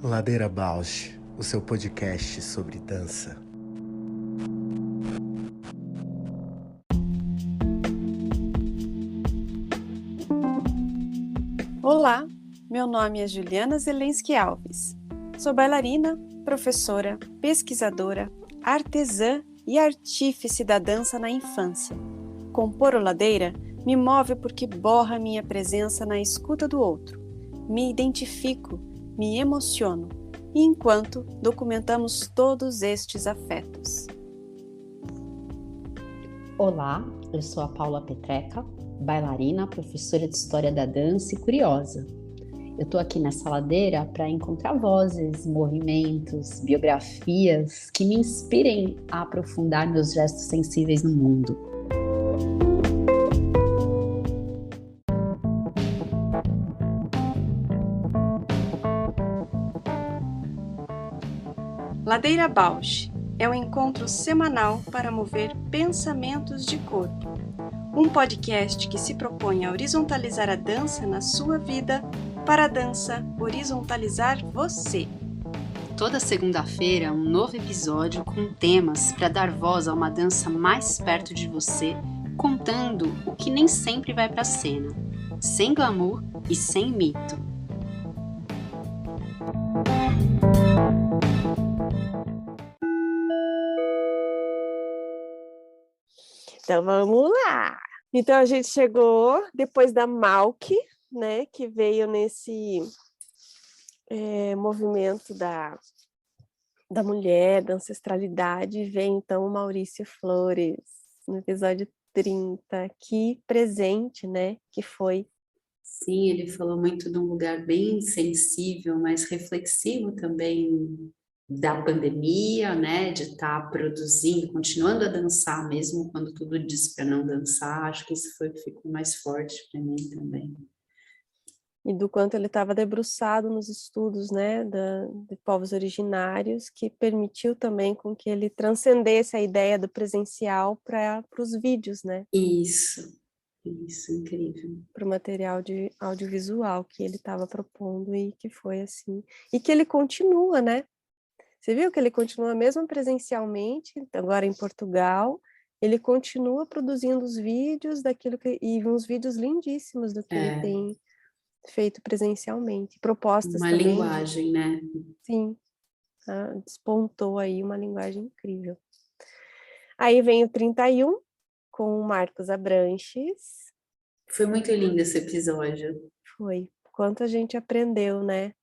Ladeira Bausch, o seu podcast sobre dança. Olá, meu nome é Juliana Zelensky Alves. Sou bailarina, professora, pesquisadora, artesã e artífice da dança na infância. Compor o Ladeira me move porque borra minha presença na escuta do outro. Me identifico, me emociono, e enquanto documentamos todos estes afetos. Olá, eu sou a Paula Petreca, bailarina, professora de História da Dança e curiosa. Eu estou aqui nessa ladeira para encontrar vozes, movimentos, biografias que me inspirem a aprofundar meus gestos sensíveis no mundo. Ladeira Bausch é um encontro semanal para mover pensamentos de corpo. Um podcast que se propõe a horizontalizar a dança na sua vida, para a dança horizontalizar você. Toda segunda-feira, um novo episódio com temas para dar voz a uma dança mais perto de você, contando o que nem sempre vai para a cena, sem glamour e sem mito. Então vamos lá! Então a gente chegou depois da Malk, né, que veio nesse movimento da mulher, da ancestralidade, e vem então o Maurício Flores, no episódio 30, aqui presente, né, que foi. Sim, ele falou muito de um lugar bem sensível, mas reflexivo também da pandemia, né, de estar produzindo, continuando a dançar mesmo quando tudo diz para não dançar. Acho que isso ficou mais forte para mim também. E do quanto ele estava debruçado nos estudos, né, de povos originários, que permitiu também com que ele transcendesse a ideia do presencial para os vídeos, né? Isso, incrível. Para o material de audiovisual que ele estava propondo e que foi assim. E que ele continua, né? Você viu que ele continua mesmo presencialmente, agora em Portugal, ele continua produzindo os vídeos e uns vídeos lindíssimos do que ele tem feito presencialmente. Propostas uma também. Uma linguagem, né? Sim, despontou aí uma linguagem incrível. Aí vem o 31, com o Marcos Abranches. Foi muito lindo esse episódio. Foi. Quanto a gente aprendeu, né?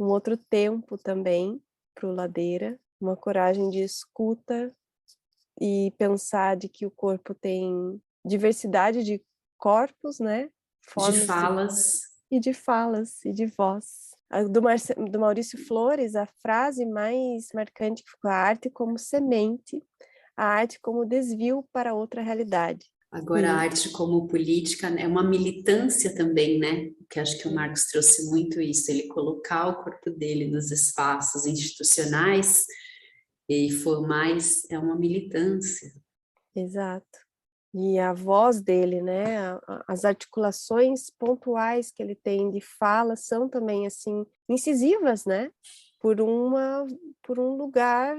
Um outro tempo também para o Ladeira, uma coragem de escuta e pensar de que o corpo tem diversidade de corpos, né? Formas de falas. De falas e de voz. Do Maurício Flores, a frase mais marcante que ficou: a arte como semente, a arte como desvio para outra realidade. Agora, a arte como política é uma militância também, né? Que acho que o Marcos trouxe muito isso, ele colocar o corpo dele nos espaços institucionais e é uma militância. Exato. E a voz dele, né? As articulações pontuais que ele tem de fala são também, assim, incisivas, né? Por um lugar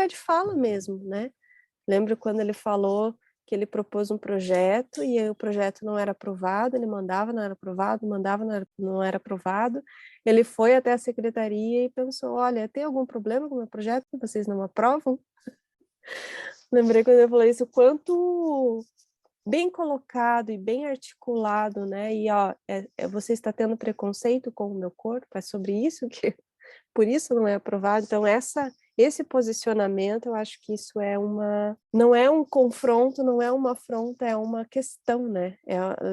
de fala mesmo, né? Lembro quando ele falou que ele propôs um projeto e o projeto não era aprovado, ele mandava, não era aprovado, mandava, não era aprovado. Ele foi até a secretaria e pensou: olha, tem algum problema com o meu projeto que vocês não aprovam? Lembrei quando ele falou isso, o quanto bem colocado e bem articulado, né? E ó, você está tendo preconceito com o meu corpo? É sobre isso que por isso não é aprovado. Então esse posicionamento, eu acho que isso não é um confronto, não é uma afronta, é uma questão, né?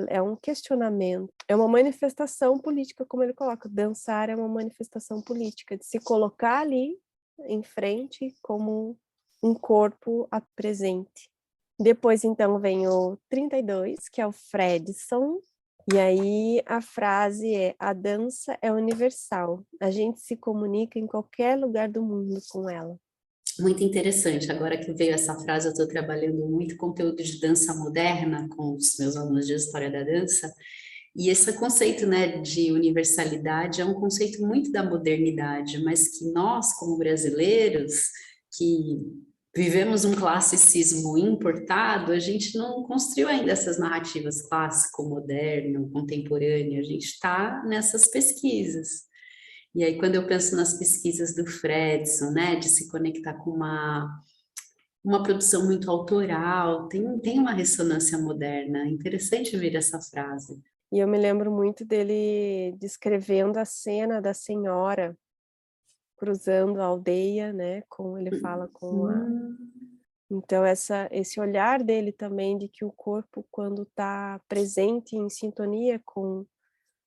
É um questionamento, é uma manifestação política, como ele coloca. Dançar é uma manifestação política, de se colocar ali em frente como um corpo presente. Depois, então, vem o 32, que é o Fredson. E aí a frase é: a dança é universal, a gente se comunica em qualquer lugar do mundo com ela. Muito interessante. Agora que veio essa frase, eu estou trabalhando muito conteúdo de dança moderna com os meus alunos de História da Dança, e esse conceito, né, de universalidade é um conceito muito da modernidade, mas que nós, como brasileiros, que vivemos um classicismo importado, a gente não construiu ainda essas narrativas clássico, moderno, contemporâneo, a gente está nessas pesquisas. E aí, quando eu penso nas pesquisas do Fredson, né, de se conectar com uma produção muito autoral, tem uma ressonância moderna. É interessante ver essa frase. E eu me lembro muito dele descrevendo a cena da senhora cruzando a aldeia, né? Como ele fala com a... Então, esse olhar dele também de que o corpo, quando está presente em sintonia com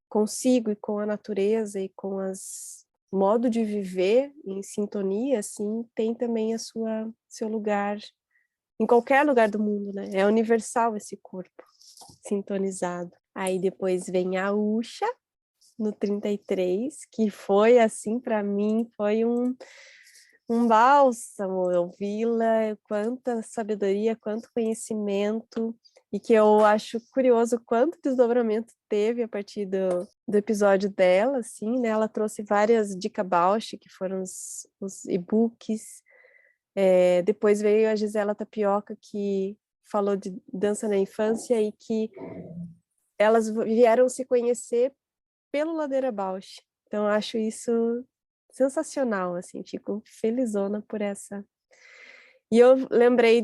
consigo e com a natureza e com as modo de viver em sintonia, assim, tem também seu lugar em qualquer lugar do mundo, né? É universal esse corpo sintonizado. Aí depois vem a Usha, no 33, que foi assim, para mim, foi um bálsamo ouvi-la, quanta sabedoria, quanto conhecimento, e que eu acho curioso quanto desdobramento teve a partir do episódio dela, assim, né? Ela trouxe várias dica Bausch, que foram os e-books. Depois veio a Gisela Tapioca, que falou de dança na infância e que elas vieram se conhecer pelo Ladeira Bausch. Então, eu acho isso sensacional, assim, fico felizona por essa. E eu lembrei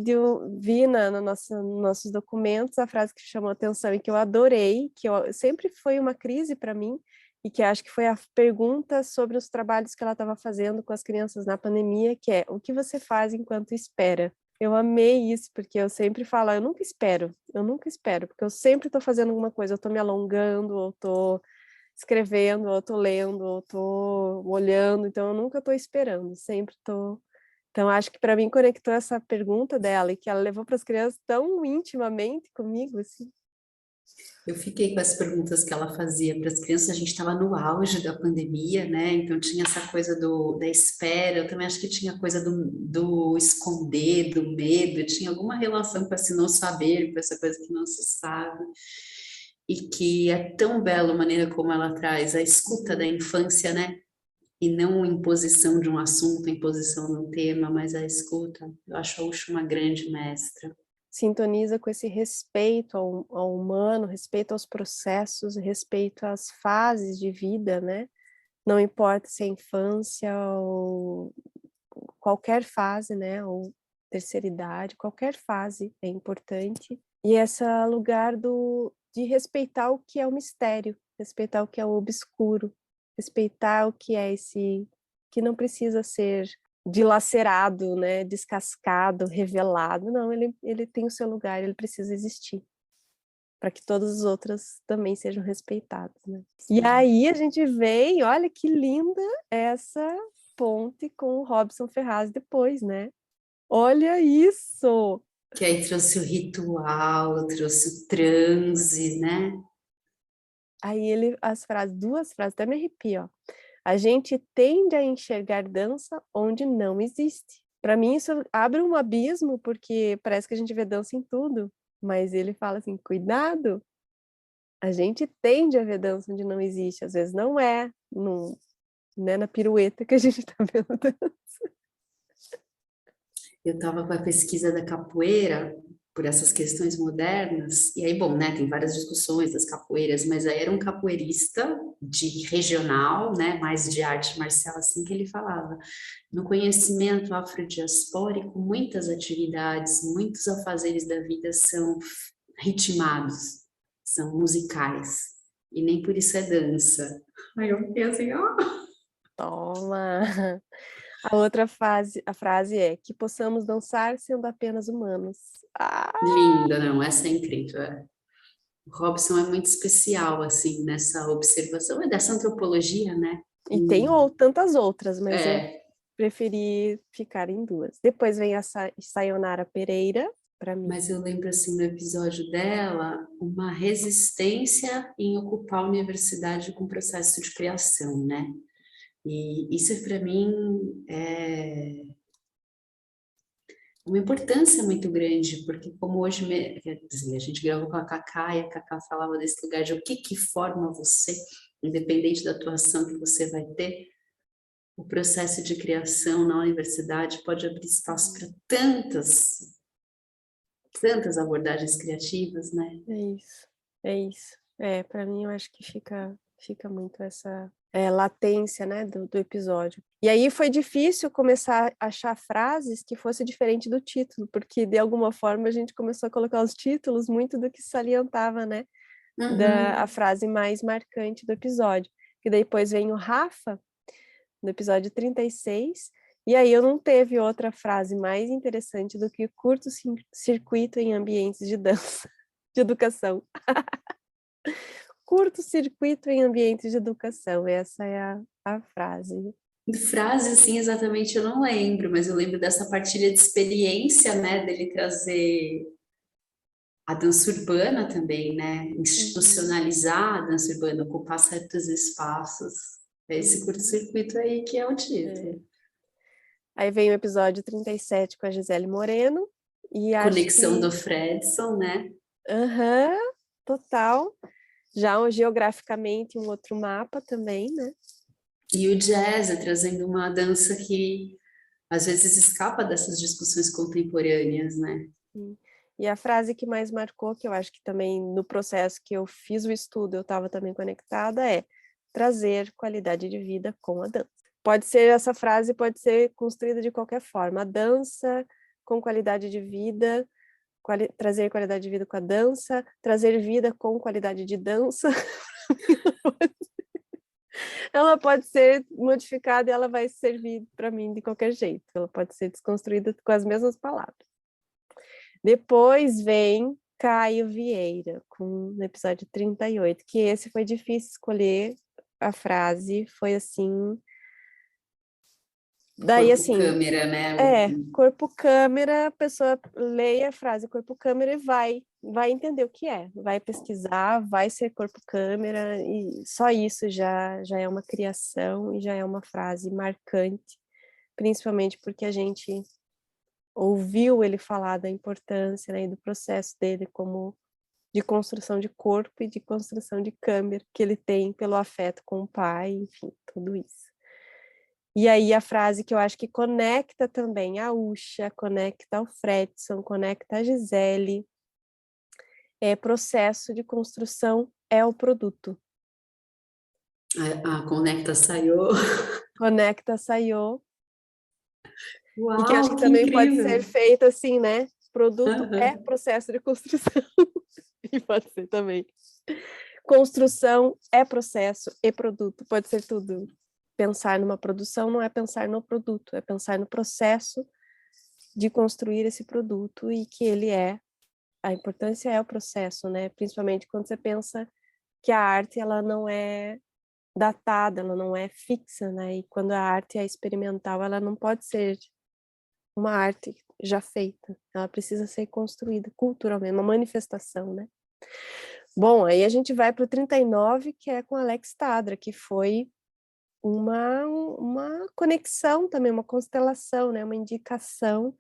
vi nos nossos documentos a frase que chamou a atenção e que eu adorei, que sempre foi uma crise para mim, e que acho que foi a pergunta sobre os trabalhos que ela estava fazendo com as crianças na pandemia, que é: o que você faz enquanto espera? Eu amei isso, porque eu sempre falo, eu nunca espero, porque eu sempre estou fazendo alguma coisa, eu estou me alongando, ou estou escrevendo, ou estou lendo, ou estou olhando, então eu nunca estou esperando, sempre estou... Então, acho que para mim conectou essa pergunta dela e que ela levou para as crianças tão intimamente comigo, assim. Eu fiquei com as perguntas que ela fazia para as crianças, a gente estava no auge da pandemia, né? Então tinha essa coisa da espera, eu também acho que tinha coisa do esconder, do medo, tinha alguma relação com esse não saber, com essa coisa que não se sabe. E que é tão bela a maneira como ela traz a escuta da infância, né? E não a imposição de um assunto, a imposição de um tema, mas a escuta. Eu acho a Usha uma grande mestra. Sintoniza com esse respeito ao humano, respeito aos processos, respeito às fases de vida, né? Não importa se é infância ou qualquer fase, né? Ou terceira idade, qualquer fase é importante. E esse lugar de respeitar o que é o mistério, respeitar o que é o obscuro, respeitar o que é esse que não precisa ser dilacerado, né, descascado, revelado. Não, ele tem o seu lugar, ele precisa existir para que todas as outras também sejam respeitadas, né? E aí a gente vem, olha que linda essa ponte com o Robson Ferraz depois, né? Olha isso! Que aí trouxe o ritual, trouxe o transe, né? Aí duas frases, até me arrepio, ó. A gente tende a enxergar dança onde não existe. Para mim isso abre um abismo, porque parece que a gente vê dança em tudo, mas ele fala assim, cuidado, a gente tende a ver dança onde não existe, às vezes não é, né, na pirueta que a gente está vendo dança. Eu estava com a pesquisa da capoeira, por essas questões modernas, e aí, bom, né, tem várias discussões das capoeiras, mas aí era um capoeirista de regional, né, mais de arte marcial, assim, que ele falava, no conhecimento afrodiaspórico, muitas atividades, muitos afazeres da vida são ritmados, são musicais, e nem por isso é dança. Aí eu fiquei assim, ó... Toma! A frase é que possamos dançar sendo apenas humanos. Ah! Linda, não, essa é incrível, é. O Robson é muito especial, assim, nessa observação, é dessa antropologia, né? E tem tantas outras, mas eu É, preferi ficar em duas. Depois vem a Sayonara Pereira, para mim. mas eu lembro, assim, no episódio dela, uma resistência em ocupar a universidade com processo de criação, né? E isso, para mim, uma importância muito grande, porque como hoje, quer dizer, a gente gravou com a Cacá, e a Cacá falava desse lugar de o que forma você, independente da atuação que você vai ter, o processo de criação na universidade pode abrir espaço para tantas abordagens criativas, né? É isso, é isso. Para mim eu acho que fica muito essa latência, né, do episódio. E aí foi difícil começar a achar frases que fosse diferente do título, porque de alguma forma a gente começou a colocar os títulos muito do que salientava, né, a frase mais marcante do episódio. Que depois vem o Rafa, no episódio 36, e aí eu não teve outra frase mais interessante do que curto-circuito em ambientes de dança, de educação. Curto-circuito em ambientes de educação, essa é a frase. Frase, assim, exatamente eu não lembro, mas eu lembro dessa partilha de experiência, né, dele trazer a dança urbana também, né, institucionalizar a dança urbana, ocupar certos espaços. É esse curto-circuito aí que é o título. Aí vem o episódio 37 com a Gisele Moreno. E Conexão do Fredson, né? Total. Já geograficamente um outro mapa também, né? E o jazz trazendo uma dança que às vezes escapa dessas discussões contemporâneas, né? E a frase que mais marcou, que eu acho que também no processo que eu fiz o estudo eu estava também conectada, é trazer qualidade de vida com a dança. Pode ser, essa frase pode ser construída de qualquer forma. A dança com qualidade de vida, trazer qualidade de vida com a dança, trazer vida com qualidade de dança. Ela pode ser modificada e ela vai servir para mim de qualquer jeito. Ela pode ser desconstruída com as mesmas palavras. Depois vem Caio Vieira, no episódio 38, que esse foi difícil escolher a frase, foi assim... Daí, corpo assim, câmera, né? corpo câmera, a pessoa leia a frase corpo câmera e vai entender o que é, vai pesquisar, vai ser corpo câmera, e só isso já é uma criação e já é uma frase marcante, principalmente porque a gente ouviu ele falar da importância, né, e do processo dele como de construção de corpo e de construção de câmera que ele tem pelo afeto com o pai, enfim, tudo isso. E aí a frase que eu acho que conecta também a Usha, conecta o Fredson, conecta a Gisele, é processo de construção é o produto. A Conecta Saiô. Conecta Saiô. Uau, E que eu acho que também pode ser feito assim, né? Produto é processo de construção. E pode ser também. Construção é processo e produto, pode ser tudo. Pensar numa produção não é pensar no produto, é pensar no processo de construir esse produto e que a importância é o processo, né? Principalmente quando você pensa que a arte, ela não é datada, ela não é fixa, né? E quando a arte é experimental, ela não pode ser uma arte já feita, ela precisa ser construída culturalmente, uma manifestação, né? Bom, aí a gente vai para o 39, que é com Alex Tadra, que foi uma conexão também, uma constelação, né? Uma indicação,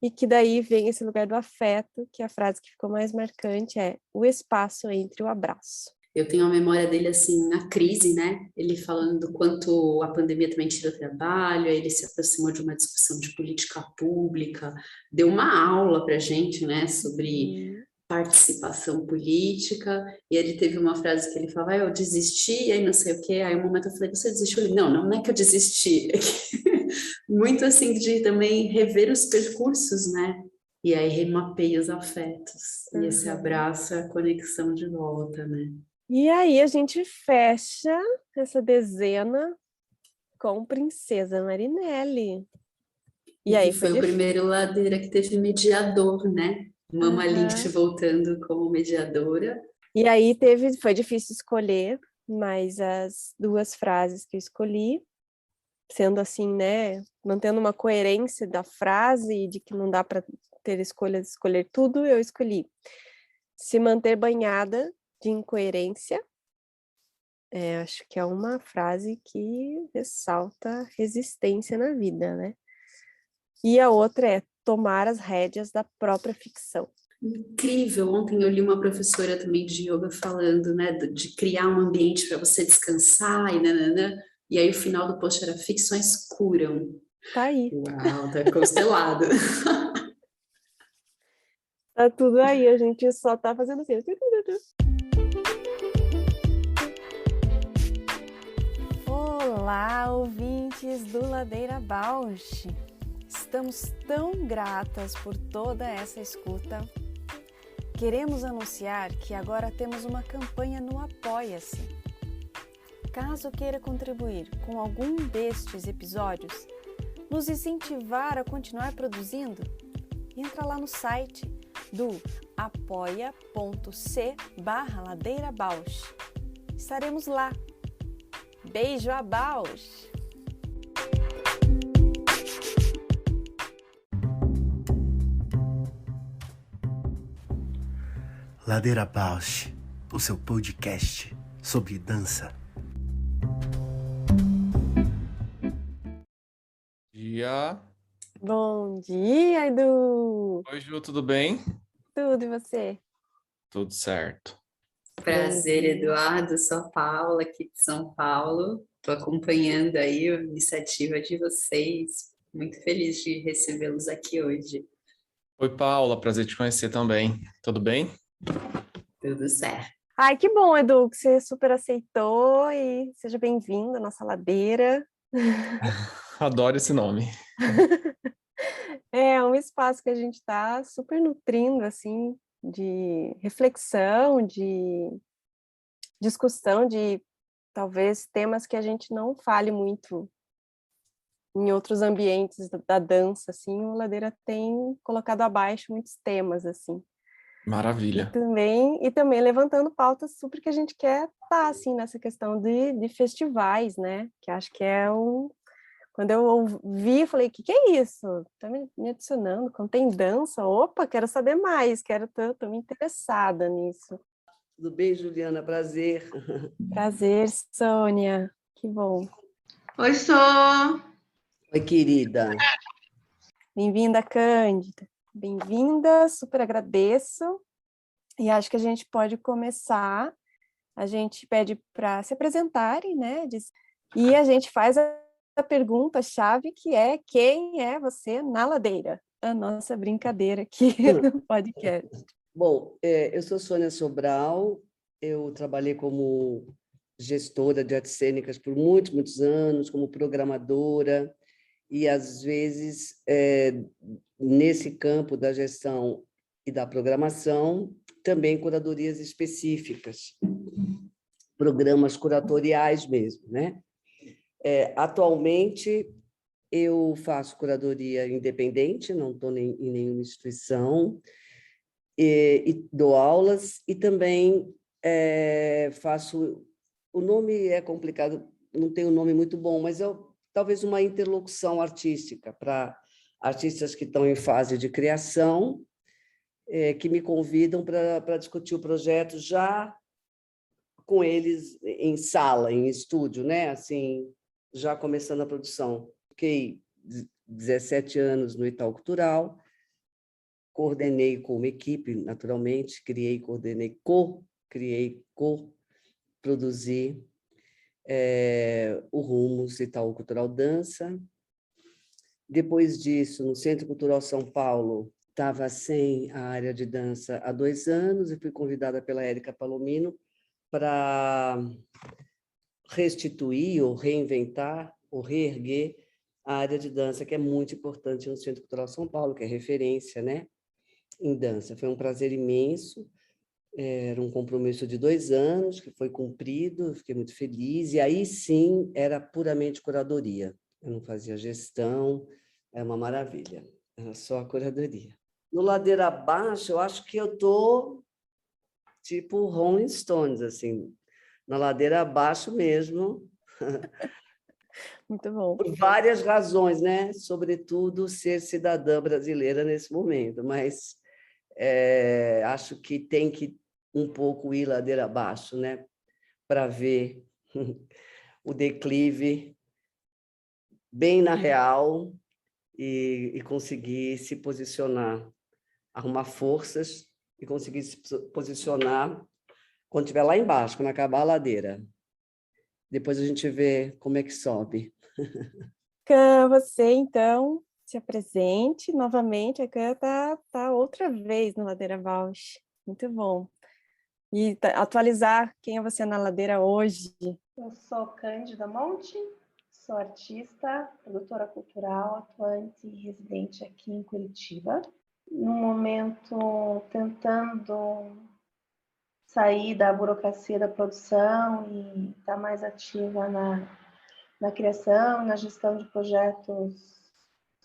e que daí vem esse lugar do afeto, que a frase que ficou mais marcante é o espaço entre o abraço. Eu tenho a memória dele, assim, na crise, né? Ele falando do quanto a pandemia também tira o trabalho, aí ele se aproximou de uma discussão de política pública, deu uma aula pra gente, né, sobre participação política, e ele teve uma frase que ele falava, eu desisti, aí não sei o quê, aí um momento eu falei, você desistiu? Ele, não é que eu desisti, é que... muito assim, de também rever os percursos, né? E aí remapeia os afetos, e esse abraço é a conexão de volta, né? E aí a gente fecha essa dezena com Princesa Marinelli. E aí foi o primeiro Ladeira que teve mediador, né? Mama Lynch voltando como mediadora. E aí foi difícil escolher, mas as duas frases que eu escolhi, sendo assim, né, mantendo uma coerência da frase de que não dá para ter escolha de escolher tudo, eu escolhi se manter banhada de incoerência. Acho que é uma frase que ressalta resistência na vida, né? E a outra é tomar as rédeas da própria ficção. Incrível. Ontem eu li uma professora também de yoga falando, né, de criar um ambiente para você descansar e nananã. E aí o final do post era ficções curam. Tá aí. Uau, tá constelado. Tá tudo aí, a gente só tá fazendo assim. Olá, ouvintes do Ladeira Bausch! Estamos tão gratas por toda essa escuta. Queremos anunciar que agora temos uma campanha no Apoia-se. Caso queira contribuir com algum destes episódios, nos incentivar a continuar produzindo, entra lá no site do apoia.c/ladeirabausch. Estaremos lá. Beijo a Bausch! Ladeira Bausch, o seu podcast sobre dança. Dia. Bom dia, Edu! Oi, Ju, tudo bem? Tudo e você? Tudo certo. Prazer, Eduardo. Sou a Paula, aqui de São Paulo. Estou acompanhando aí a iniciativa de vocês. Muito feliz de recebê-los aqui hoje. Oi, Paula, prazer te conhecer também. Tudo bem? Tudo certo. Ai, que bom, Edu, que você super aceitou e seja bem-vindo à nossa ladeira. Adoro esse nome. É um espaço que a gente está super nutrindo, assim, de reflexão, de discussão, de talvez temas que a gente não fale muito em outros ambientes da dança, assim, o Ladeira tem colocado abaixo muitos temas, assim. Maravilha. E também levantando pautas super que a gente quer estar, assim, nessa questão de festivais, né? Que acho que é um... Quando eu ouvi, eu falei, o que é isso? Tá me adicionando, quando tem dança, opa, quero saber mais, tô me interessada nisso. Tudo bem, Juliana? Prazer. Prazer, Sônia, que bom. Oi, Sô! Oi, querida. Bem-vinda, Cândida. Bem-vinda, super agradeço. E acho que a gente pode começar. A gente pede para se apresentarem, né? E a gente faz a pergunta-chave, que é: quem é você na ladeira? A nossa brincadeira aqui no podcast. Bom, eu sou Sônia Sobral, eu trabalhei como gestora de artes cênicas por muitos, muitos anos, como programadora, e às vezes, nesse campo da gestão e da programação, também curadorias específicas, programas curatoriais mesmo, né? Atualmente, eu faço curadoria independente, não estou em nenhuma instituição, e dou aulas, e também faço... O nome é complicado, não tem um nome muito bom, mas talvez uma interlocução artística para artistas que estão em fase de criação, que me convidam para discutir o projeto já com eles em sala, em estúdio, né? Assim, já começando a produção. Fiquei 17 anos no Itaú Cultural, coordenei com uma equipe, naturalmente, criei, coordenei, co-produzi o Rumos Itaú Cultural Dança. Depois disso, no Centro Cultural São Paulo, estava sem a área de dança há 2 anos e fui convidada pela Érica Palomino para restituir ou reinventar ou reerguer a área de dança, que é muito importante no Centro Cultural São Paulo, que é referência, né, em dança. Foi um prazer imenso, era um compromisso de 2 anos, que foi cumprido, fiquei muito feliz, e aí sim era puramente curadoria. Eu não fazia gestão, é uma maravilha, era só a curadoria. No Ladeira Abaixo, eu acho que eu estou tipo Rolling Stones, assim, na ladeira abaixo mesmo. Muito bom. Por várias razões, né? Sobretudo ser cidadã brasileira nesse momento, mas acho que tem que um pouco ir ladeira abaixo, né? Para ver o declive bem na real e conseguir se posicionar, arrumar forças e conseguir se posicionar quando estiver lá embaixo, quando acabar a ladeira. Depois a gente vê como é que sobe. Can, você então se apresente novamente. A Can tá outra vez na Ladeira Bausch. Muito bom. E atualizar quem é você na ladeira hoje. Eu sou Cândida Monte, sou artista, produtora cultural, atuante e residente aqui em Curitiba. No momento, tentando sair da burocracia da produção e estar mais ativa na criação, na gestão de projetos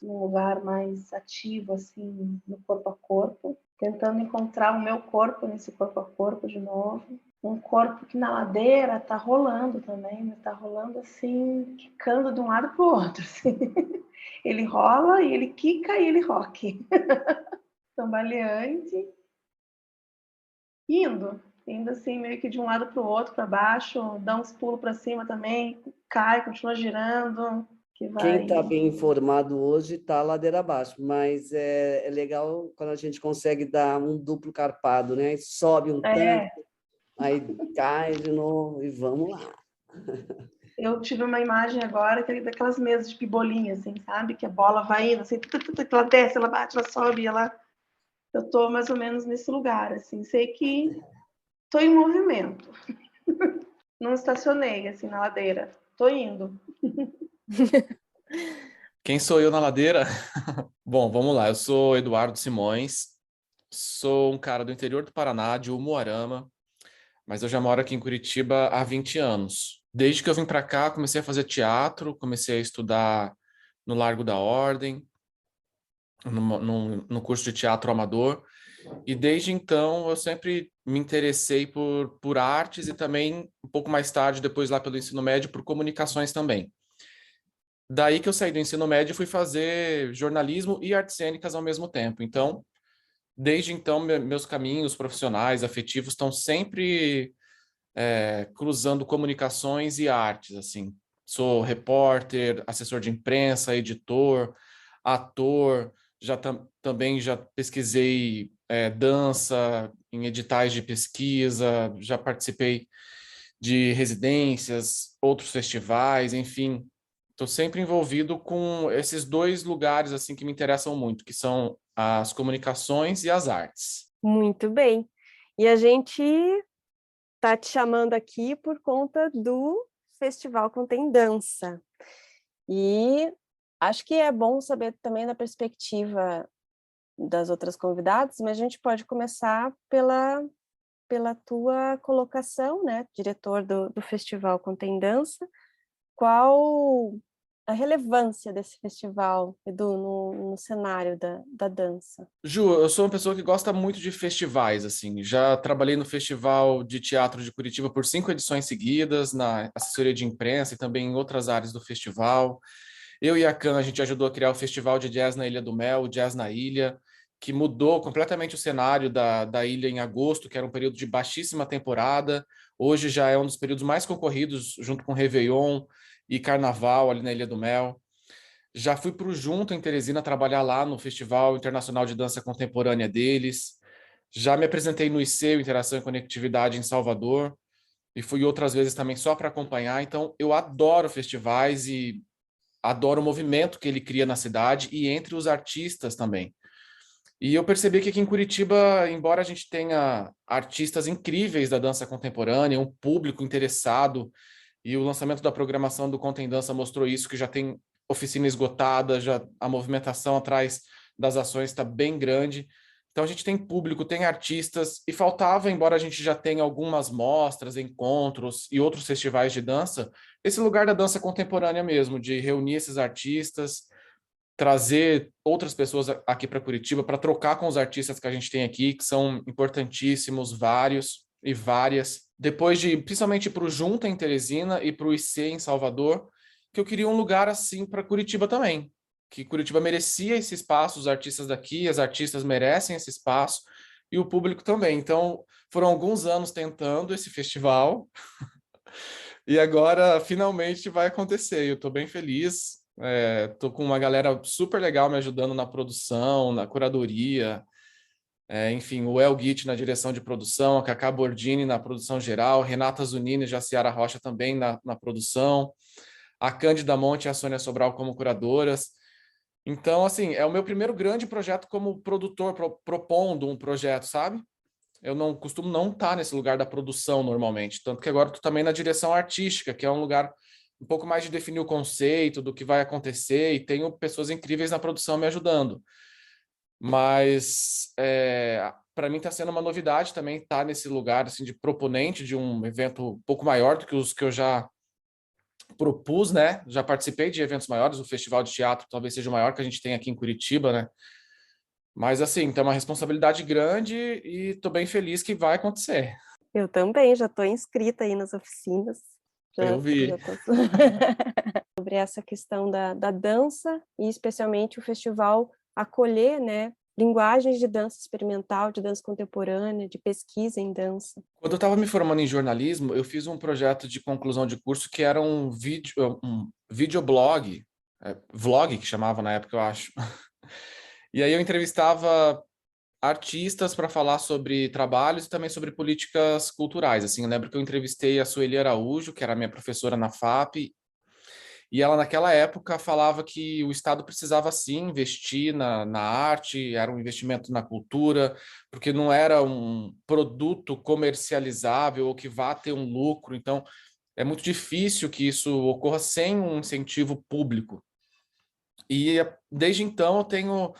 num lugar mais ativo, assim, no corpo a corpo, tentando encontrar o meu corpo nesse corpo a corpo de novo. Um corpo que na ladeira tá rolando também, mas tá rolando assim, quicando de um lado pro outro, assim. Ele rola e ele quica e ele roque. Tambaleante. Indo assim, meio que de um lado pro outro, para baixo, dá uns pulos para cima também, cai, continua girando. Quem está bem informado hoje está ladeira abaixo, mas é legal quando a gente consegue dar um duplo carpado, né? Sobe um tanto, aí cai de novo e vamos lá. Eu tive uma imagem agora daquelas mesas de pibolinha, assim, sabe? Que a bola vai indo, assim, ela desce, ela bate, ela sobe, eu estou mais ou menos nesse lugar, assim. Sei que estou em movimento. Não estacionei, assim, na ladeira. Estou indo. Quem sou eu na ladeira? Bom, vamos lá. Eu sou Eduardo Simões, sou um cara do interior do Paraná, de Umuarama, mas eu já moro aqui em Curitiba há 20 anos. Desde que eu vim para cá, comecei a fazer teatro, comecei a estudar no Largo da Ordem, no curso de teatro amador, e desde então eu sempre me interessei por artes e também, um pouco mais tarde, depois lá pelo ensino médio, por comunicações também. Daí que eu saí do ensino médio e fui fazer jornalismo e artes cênicas ao mesmo tempo. Então, desde então, meus caminhos profissionais, afetivos, estão sempre cruzando comunicações e artes, assim. Sou repórter, assessor de imprensa, editor, ator, também já pesquisei dança em editais de pesquisa, já participei de residências, outros festivais, enfim. Estou sempre envolvido com esses dois lugares assim que me interessam muito, que são as comunicações e as artes. Muito bem. E a gente tá te chamando aqui por conta do Festival Contém Dança. E acho que é bom saber também da perspectiva das outras convidadas, mas a gente pode começar pela tua colocação, né? Diretor do Festival Contém Dança. Qual a relevância desse festival, Edu, no cenário da dança? Ju, eu sou uma pessoa que gosta muito de festivais, assim. Já trabalhei no Festival de Teatro de Curitiba por 5 edições seguidas, na assessoria de imprensa e também em outras áreas do festival. Eu e a Can, a gente ajudou a criar o Festival de Jazz na Ilha do Mel, o Jazz na Ilha, que mudou completamente o cenário da ilha em agosto, que era um período de baixíssima temporada. Hoje já é um dos períodos mais concorridos, junto com Réveillon e Carnaval ali na Ilha do Mel. Já fui para o Junto, em Teresina, trabalhar lá no Festival Internacional de Dança Contemporânea deles. Já me apresentei no ICEU, Interação e Conectividade, em Salvador. E fui outras vezes também só para acompanhar. Então, eu adoro festivais e adoro o movimento que ele cria na cidade e entre os artistas também. E eu percebi que aqui em Curitiba, embora a gente tenha artistas incríveis da dança contemporânea, um público interessado, e o lançamento da programação do Contém Dança mostrou isso, que já tem oficina esgotada, já a movimentação atrás das ações está bem grande. Então a gente tem público, tem artistas, e faltava, embora a gente já tenha algumas mostras, encontros e outros festivais de dança, esse lugar da dança contemporânea mesmo, de reunir esses artistas, trazer outras pessoas aqui para Curitiba para trocar com os artistas que a gente tem aqui, que são importantíssimos, vários e várias. Depois de, principalmente para o Junta em Teresina e para o IC em Salvador, que eu queria um lugar assim para Curitiba também, que Curitiba merecia esse espaço, os artistas daqui, as artistas merecem esse espaço e o público também. Então, foram alguns anos tentando esse festival e agora finalmente vai acontecer. Eu estou bem feliz. Tô com uma galera super legal me ajudando na produção, na curadoria. Enfim, o El Guit na direção de produção, a Cacá Bordini na produção geral, Renata Zunini e Jaciara Rocha também na produção, a Cândida Monte e a Sônia Sobral como curadoras. Então, assim, é o meu primeiro grande projeto como produtor, propondo um projeto, sabe? Eu não costumo não estar nesse lugar da produção normalmente, tanto que agora estou também na direção artística, que é um lugar um pouco mais de definir o conceito do que vai acontecer, e tenho pessoas incríveis na produção me ajudando. Mas para mim está sendo uma novidade também estar nesse lugar assim, de proponente de um evento um pouco maior do que os que eu já propus, né? Já participei de eventos maiores, o Festival de Teatro talvez seja o maior que a gente tem aqui em Curitiba, né? Mas assim, tem uma responsabilidade grande e estou bem feliz que vai acontecer. Eu também, já estou inscrita aí nas oficinas. Eu vi. Sobre essa questão da dança e especialmente o festival acolher, né, linguagens de dança experimental, de dança contemporânea, de pesquisa em dança. Quando eu estava me formando em jornalismo, eu fiz um projeto de conclusão de curso que era um videoblog, vlog que chamava na época, eu acho. E aí eu entrevistava artistas para falar sobre trabalhos e também sobre políticas culturais. Assim, eu lembro que eu entrevistei a Sueli Araújo, que era minha professora na FAP, e ela naquela época falava que o Estado precisava sim investir na arte, era um investimento na cultura, porque não era um produto comercializável ou que vá ter um lucro. Então, é muito difícil que isso ocorra sem um incentivo público. E desde então eu tenho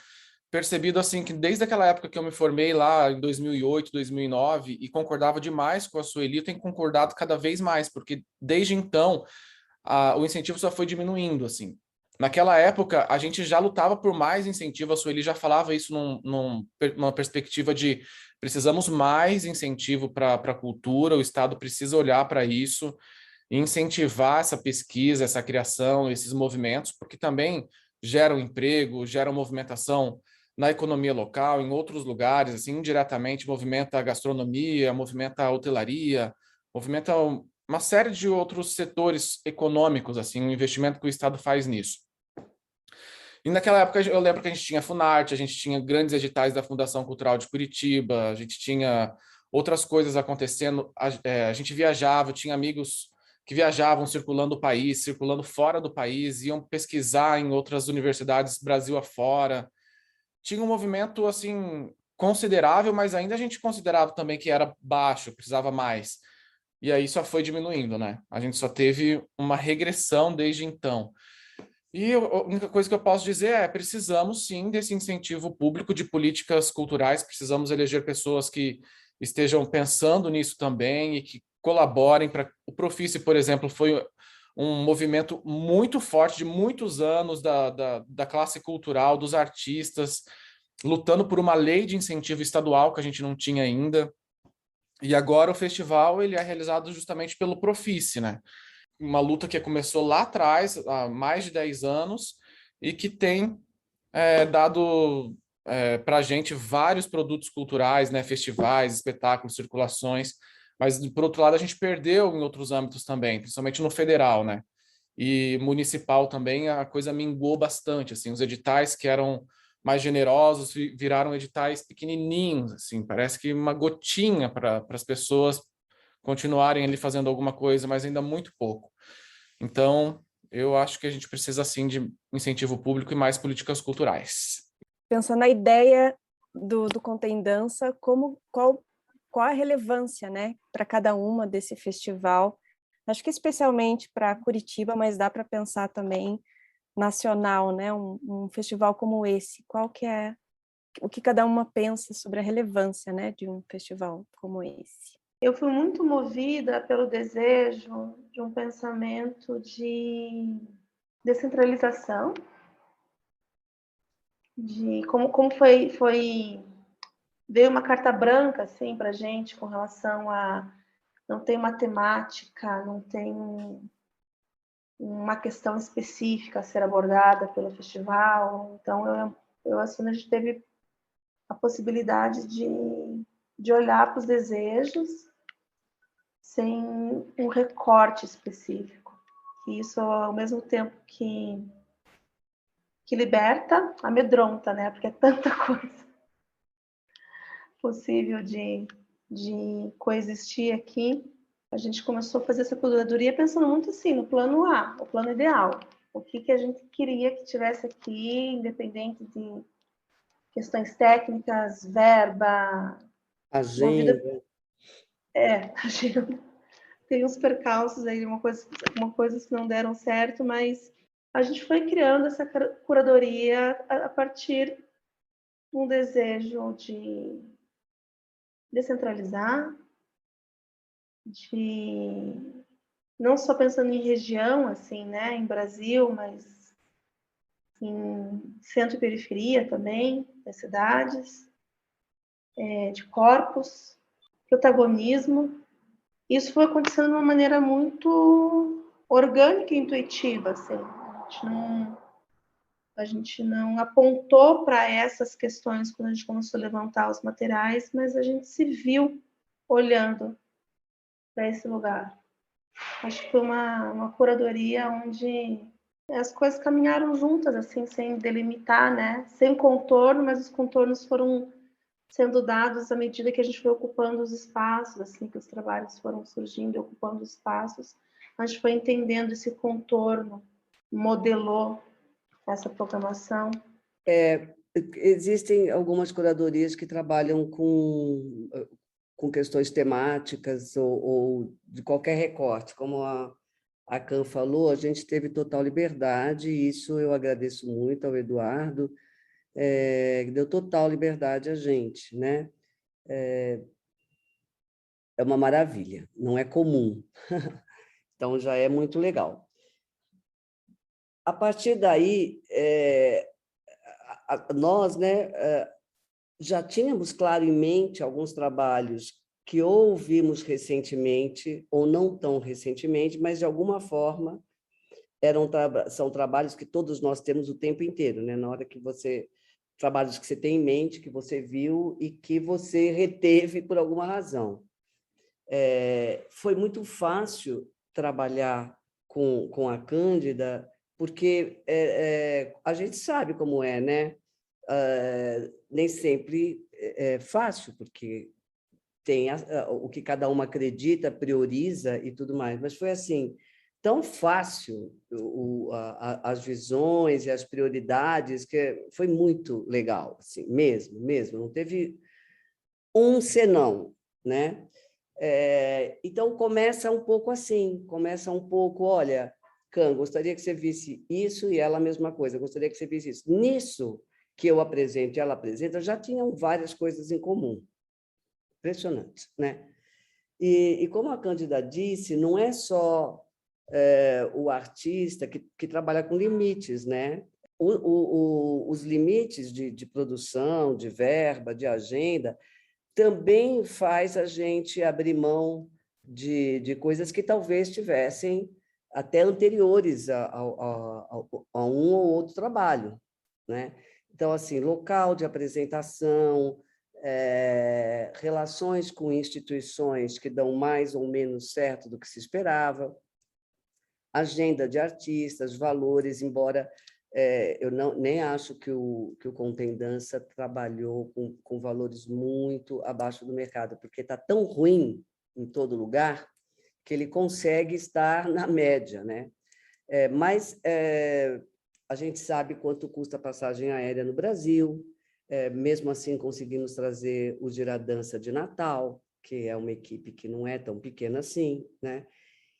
percebido assim que desde aquela época que eu me formei lá em 2008, 2009 e concordava demais com a Sueli, eu tenho concordado cada vez mais, porque desde então o incentivo só foi diminuindo, assim. Naquela época, a gente já lutava por mais incentivo, a Sueli já falava isso numa perspectiva de precisamos mais incentivo para a cultura, o Estado precisa olhar para isso e incentivar essa pesquisa, essa criação, esses movimentos, porque também geram emprego, geram movimentação na economia local, em outros lugares, assim, indiretamente movimenta a gastronomia, movimenta a hotelaria, movimenta uma série de outros setores econômicos, assim, um investimento que o Estado faz nisso. E naquela época eu lembro que a gente tinha a Funarte, a gente tinha grandes editais da Fundação Cultural de Curitiba, a gente tinha outras coisas acontecendo, a gente viajava, tinha amigos que viajavam circulando o país, circulando fora do país, iam pesquisar em outras universidades Brasil afora. Tinha um movimento assim considerável, mas ainda a gente considerava também que era baixo, precisava mais. E aí só foi diminuindo, né? A gente só teve uma regressão desde então. E a única coisa que eu posso dizer é precisamos sim desse incentivo público de políticas culturais, precisamos eleger pessoas que estejam pensando nisso também e que colaborem para o Profice, por exemplo, foi um movimento muito forte de muitos anos da classe cultural, dos artistas, lutando por uma lei de incentivo estadual que a gente não tinha ainda. E agora o festival ele é realizado justamente pelo Profice, né? Uma luta que começou lá atrás, há mais de 10 anos, e que tem dado para a gente vários produtos culturais, né? Festivais, espetáculos, circulações, mas, por outro lado, a gente perdeu em outros âmbitos também, principalmente no federal, né? E municipal também, a coisa minguou bastante, assim, os editais que eram mais generosos viraram editais pequenininhos, assim, parece que uma gotinha para as pessoas continuarem ali fazendo alguma coisa, mas ainda muito pouco. Então, eu acho que a gente precisa, sim, de incentivo público e mais políticas culturais. Pensando na ideia do Contém Dança, qual a relevância, né, para cada uma desse festival? Acho que especialmente para Curitiba, mas dá para pensar também nacional, né, um festival como esse. Qual que é o que cada uma pensa sobre a relevância, né, de um festival como esse? Eu fui muito movida pelo desejo de um pensamento de descentralização, de como veio uma carta branca assim para a gente com relação a não tem matemática, não tem uma questão específica a ser abordada pelo festival. Então eu acho que a gente teve a possibilidade de olhar para os desejos sem um recorte específico. Que isso, ao mesmo tempo que que liberta, amedronta, né? Porque é tanta coisa possível de coexistir aqui. A gente começou a fazer essa curadoria pensando muito assim, no plano A, o plano ideal. O que a gente queria que tivesse aqui, independente de questões técnicas, verba, Agenda. agenda. Tem uns percalços aí, uma coisas que não deram certo, mas a gente foi criando essa curadoria a partir de um desejo de descentralizar, de não só pensando em região, assim, né, em Brasil, mas em centro e periferia também, das cidades, de corpos, protagonismo. Isso foi acontecendo de uma maneira muito orgânica e intuitiva, assim. A gente não apontou para essas questões quando a gente começou a levantar os materiais, mas a gente se viu olhando para esse lugar. Acho que foi uma curadoria onde as coisas caminharam juntas, assim, sem delimitar, né? Sem contorno, mas os contornos foram sendo dados à medida que a gente foi ocupando os espaços, assim, que os trabalhos foram surgindo e ocupando os espaços. A gente foi entendendo esse contorno, modelou essa programação. Existem algumas curadorias que trabalham com questões temáticas ou de qualquer recorte. Como a Can falou, a gente teve total liberdade, e isso eu agradeço muito ao Eduardo, que deu total liberdade a gente, né? É uma maravilha, não é comum. Então, já é muito legal. A partir daí, nós, né, já tínhamos claro em mente alguns trabalhos que ou vimos recentemente, ou não tão recentemente, mas, de alguma forma, são trabalhos que todos nós temos o tempo inteiro, né? Na hora que trabalhos que você tem em mente, que você viu e que você reteve por alguma razão. Foi muito fácil trabalhar com a Cândida, porque a gente sabe como é, né? Nem sempre é fácil, porque tem o que cada uma acredita, prioriza e tudo mais, mas foi assim, tão fácil as visões e as prioridades, que foi muito legal, assim, mesmo, não teve um senão, né? Então, começa um pouco assim, olha, Can, gostaria que você visse isso, e ela a mesma coisa, gostaria que você visse isso. Nisso que eu apresento e ela apresenta, já tinham várias coisas em comum. Impressionante, né? E como a Cândida disse, não é só o artista que trabalha com limites, né? Os limites de produção, de verba, de agenda, também faz a gente abrir mão de coisas que talvez tivessem até anteriores a um ou outro trabalho, né? Então, assim, local de apresentação, relações com instituições que dão mais ou menos certo do que se esperava, agenda de artistas, valores, embora eu nem acho que o Contém Dança trabalhou com valores muito abaixo do mercado, porque está tão ruim em todo lugar que ele consegue estar na média, né? Mas a gente sabe quanto custa a passagem aérea no Brasil, mesmo assim conseguimos trazer o Giradança de Natal, que é uma equipe que não é tão pequena assim, né?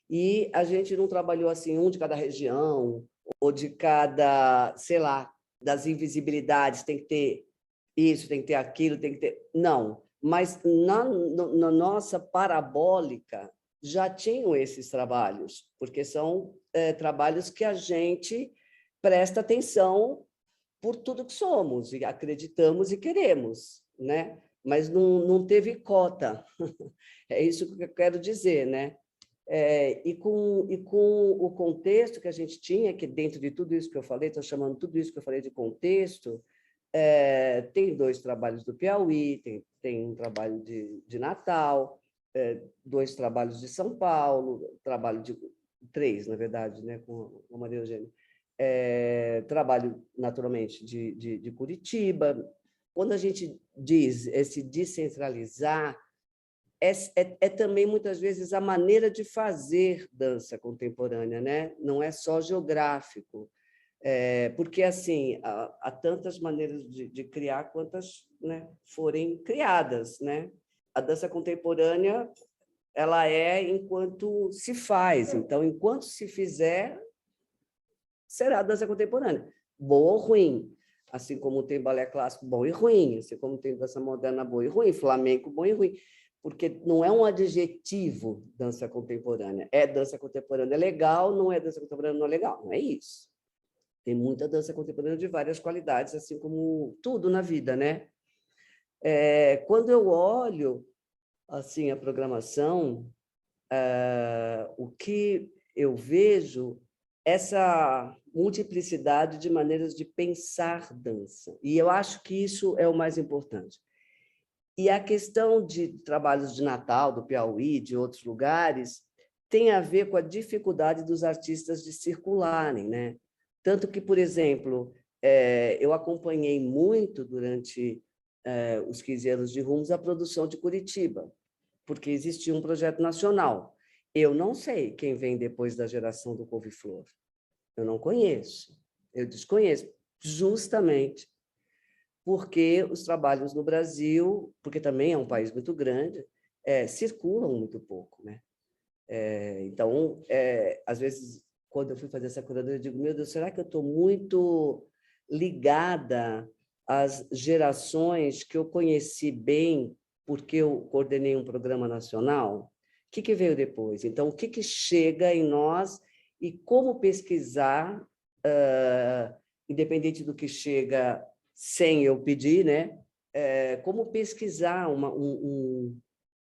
E a gente não trabalhou assim, um de cada região, ou de cada, sei lá, das invisibilidades, tem que ter isso, tem que ter aquilo, tem que ter... Não, mas na nossa parabólica já tinham esses trabalhos, porque são trabalhos que a gente presta atenção por tudo que somos, e acreditamos e queremos, né? Mas não teve cota. É isso que eu quero dizer, né? E com o contexto que a gente tinha, que dentro de tudo isso que eu falei, estou chamando tudo isso que eu falei de contexto, tem 2 trabalhos do Piauí, tem um trabalho de Natal, 2 trabalhos de São Paulo, trabalho de 3, na verdade, né, com a Maria Eugênia. trabalho naturalmente de Curitiba. Quando a gente diz esse descentralizar, é também muitas vezes a maneira de fazer dança contemporânea, né? Não é só geográfico, porque assim há tantas maneiras de criar quantas, né, forem criadas, né? A dança contemporânea ela é enquanto se faz, então enquanto se fizer será dança contemporânea, boa ou ruim. Assim como tem balé clássico bom e ruim, assim como tem dança moderna boa e ruim, flamenco bom e ruim, porque não é um adjetivo dança contemporânea. É dança contemporânea legal, não é dança contemporânea não é legal, não é isso. Tem muita dança contemporânea de várias qualidades, assim como tudo na vida, né? Quando eu olho assim a programação, o que eu vejo essa multiplicidade de maneiras de pensar dança. E eu acho que isso é o mais importante. E a questão de trabalhos de Natal, do Piauí, de outros lugares, tem a ver com a dificuldade dos artistas de circularem, né? Tanto que, por exemplo, eu acompanhei muito durante os 15 anos de Rumos a produção de Curitiba, porque existia um projeto nacional. Eu não sei quem vem depois da geração do Couve-Flor. Eu não conheço, eu desconheço, justamente porque os trabalhos no Brasil, porque também é um país muito grande, circulam muito pouco, né? Então, às vezes, quando eu fui fazer essa curadoria, eu digo, meu Deus, será que eu estou muito ligada às gerações que eu conheci bem porque eu coordenei um programa nacional? O que veio depois? Então, o que chega em nós e como pesquisar, independente do que chega sem eu pedir, né? Como pesquisar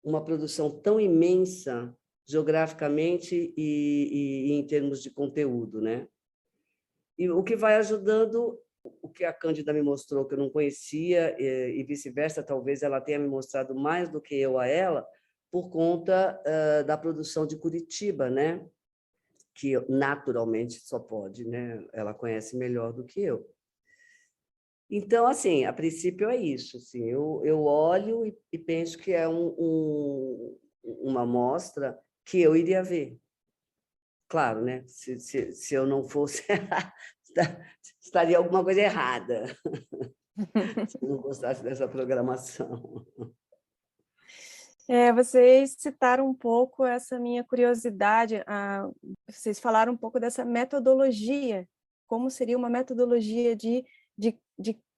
uma produção tão imensa geograficamente e em termos de conteúdo, né? E o que vai ajudando, o que a Cândida me mostrou que eu não conhecia e vice-versa, talvez ela tenha me mostrado mais do que eu a ela, por conta da produção de Curitiba, né? Que naturalmente só pode, né? Ela conhece melhor do que eu. Então, assim, a princípio é isso. Assim, eu olho e penso que é uma mostra que eu iria ver. Claro, né? Se eu não fosse, estaria alguma coisa errada. Se eu não gostasse dessa programação. Vocês citaram um pouco essa minha curiosidade, vocês falaram um pouco dessa metodologia, como seria uma metodologia de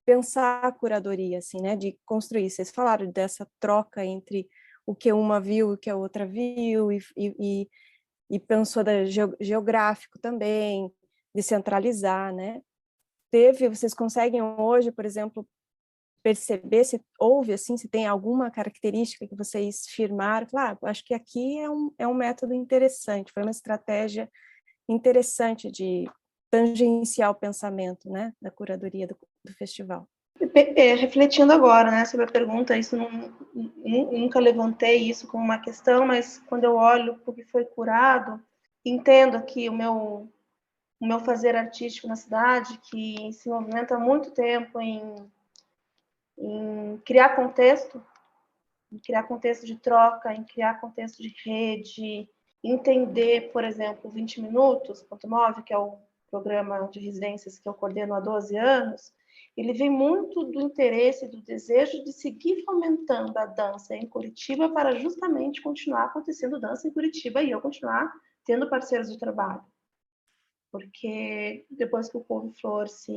pensar a curadoria, assim, né? De construir. Vocês falaram dessa troca entre o que uma viu e o que a outra viu, e pensou geográfico também, de centralizar, né? Vocês conseguem hoje, por exemplo, perceber se houve, assim, se tem alguma característica que vocês firmaram? Claro, acho que aqui é um método interessante, foi uma estratégia interessante de tangenciar o pensamento, né, da curadoria do festival. Refletindo agora, né, sobre a pergunta, isso nunca levantei isso como uma questão, mas quando eu olho para o que foi curado, entendo aqui o meu fazer artístico na cidade, que se movimenta há muito tempo em criar contexto de troca, em criar contexto de rede, entender, por exemplo, 20 Minutos.mov, que é o programa de residências que eu coordeno há 12 anos, ele vem muito do interesse, do desejo de seguir fomentando a dança em Curitiba para justamente continuar acontecendo dança em Curitiba e eu continuar tendo parceiros de trabalho. Porque depois que o Couve-Flor se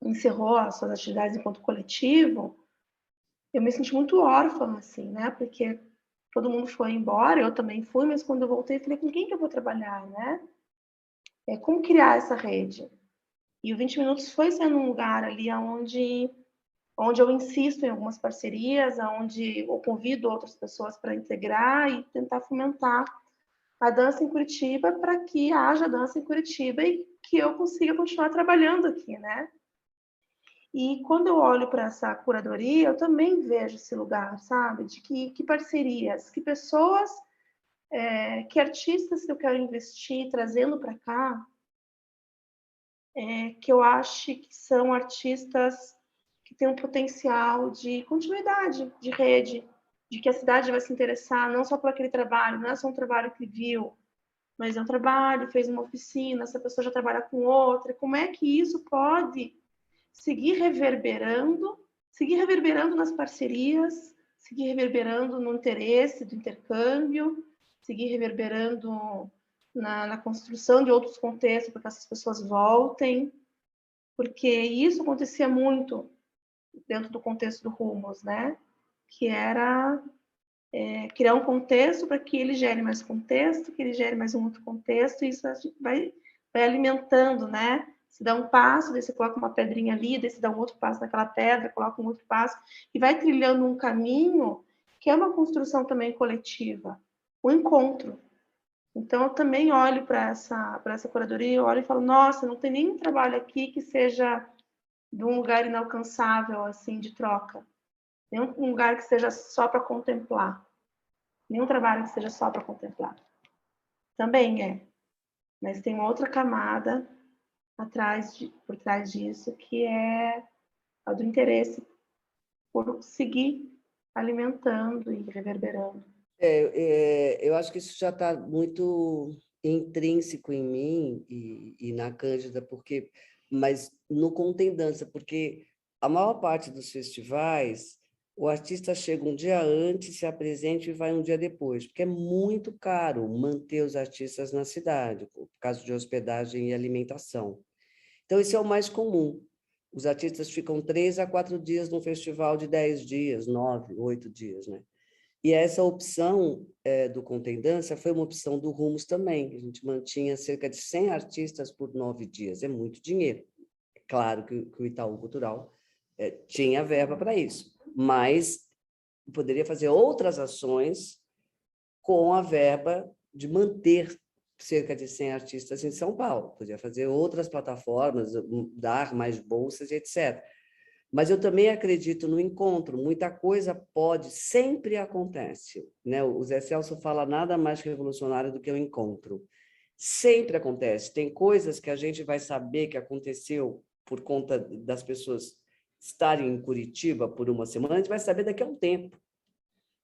encerrou as suas atividades enquanto coletivo, eu me senti muito órfã, assim, né? Porque todo mundo foi embora, eu também fui, mas quando eu voltei, eu falei, com quem que eu vou trabalhar, né? Como criar essa rede? E o 20 Minutos foi sendo um lugar ali onde eu insisto em algumas parcerias, onde eu convido outras pessoas para integrar e tentar fomentar a dança em Curitiba para que haja dança em Curitiba e que eu consiga continuar trabalhando aqui, né? E quando eu olho para essa curadoria, eu também vejo esse lugar, sabe? De que parcerias, que pessoas, que artistas que eu quero investir trazendo para cá, que eu acho que são artistas que têm um potencial de continuidade, de rede, de que a cidade vai se interessar não só por aquele trabalho, não é só um trabalho que viu, mas é um trabalho, fez uma oficina, essa pessoa já trabalha com outra. Como é que isso pode seguir reverberando nas parcerias, seguir reverberando no interesse do intercâmbio, seguir reverberando na construção de outros contextos para que essas pessoas voltem, porque isso acontecia muito dentro do contexto do Rumos, né? Que era criar um contexto para que ele gere mais contexto, que ele gere mais um outro contexto, e isso vai alimentando, né? Se dá um passo, daí você coloca uma pedrinha ali, daí você dá um outro passo naquela pedra, coloca um outro passo, e vai trilhando um caminho que é uma construção também coletiva, o encontro. Então, eu também olho para essa curadoria, eu olho e falo, nossa, não tem nenhum trabalho aqui que seja de um lugar inalcançável, assim, de troca. Nenhum lugar que seja só para contemplar. Nenhum trabalho que seja só para contemplar. Também é. Mas tem outra camada por trás disso, que é a do interesse por seguir alimentando e reverberando. Eu acho que isso já está muito intrínseco em mim e na Cândida, mas no Contendança, porque a maior parte dos festivais, o artista chega um dia antes, se apresenta e vai um dia depois, porque é muito caro manter os artistas na cidade, por causa de hospedagem e alimentação. Então, esse é o mais comum. Os artistas ficam 3 a 4 dias num festival de 10 dias, 9, 8 dias, né? E essa opção do Contendança foi uma opção do Rumos também. A gente mantinha cerca de 100 artistas por 9 dias. É muito dinheiro. É claro que o Itaú Cultural tinha verba para isso, mas poderia fazer outras ações com a verba de manter cerca de 100 artistas em São Paulo. Podia fazer outras plataformas, dar mais bolsas, etc. Mas eu também acredito no encontro. Muita coisa sempre acontece, né? O Zé Celso fala nada mais revolucionário do que o encontro. Sempre acontece. Tem coisas que a gente vai saber que aconteceu por conta das pessoas estarem em Curitiba por uma semana, a gente vai saber daqui a um tempo.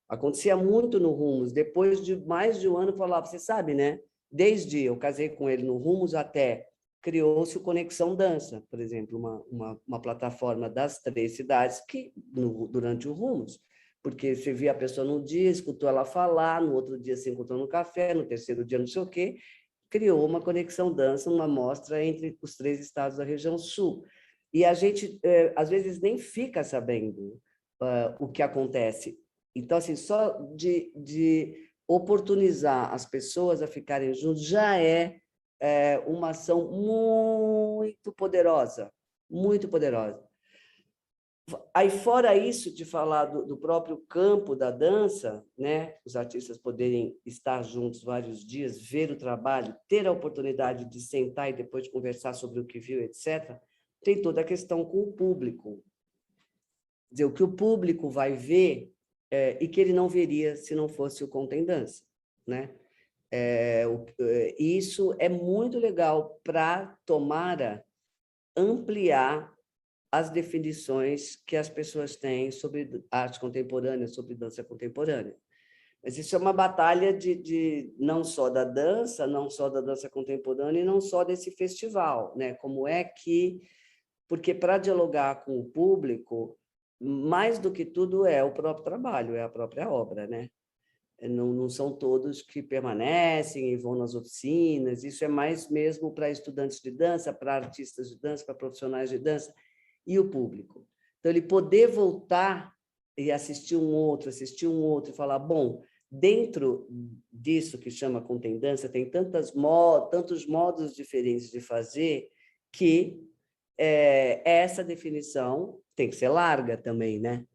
Acontecia muito no Rumos. Depois de mais de um ano, falava, você sabe, né? Desde eu casei com ele no Rumos até criou-se o Conexão Dança, por exemplo, uma plataforma das 3 cidades durante o Rumos, porque você via a pessoa num dia, escutou ela falar, no outro dia se encontrou no café, no terceiro dia não sei o quê, criou uma Conexão Dança, uma mostra entre os 3 estados da região sul. E a gente, às vezes, nem fica sabendo o que acontece. Então, assim, só de oportunizar as pessoas a ficarem juntos já é uma ação muito poderosa, muito poderosa. Aí, fora isso, de falar do próprio campo da dança, né? Os artistas poderem estar juntos vários dias, ver o trabalho, ter a oportunidade de sentar e depois de conversar sobre o que viu, etc., tem toda a questão com o público. Quer dizer, o que o público vai ver e que ele não veria se não fosse o Contendança, né? Isso é muito legal para, tomara, ampliar as definições que as pessoas têm sobre arte contemporânea, sobre dança contemporânea. Mas isso é uma batalha não só da dança, não só da dança contemporânea e não só desse festival, né? Como é que... Porque para dialogar com o público, mais do que tudo é o próprio trabalho, é a própria obra, né? Não são todos que permanecem e vão nas oficinas, isso é mais mesmo para estudantes de dança, para artistas de dança, para profissionais de dança e o público. Então, ele poder voltar e assistir um outro e falar, bom, dentro disso que chama Contendança, tem tantos modos diferentes de fazer que essa definição tem que ser larga também, né?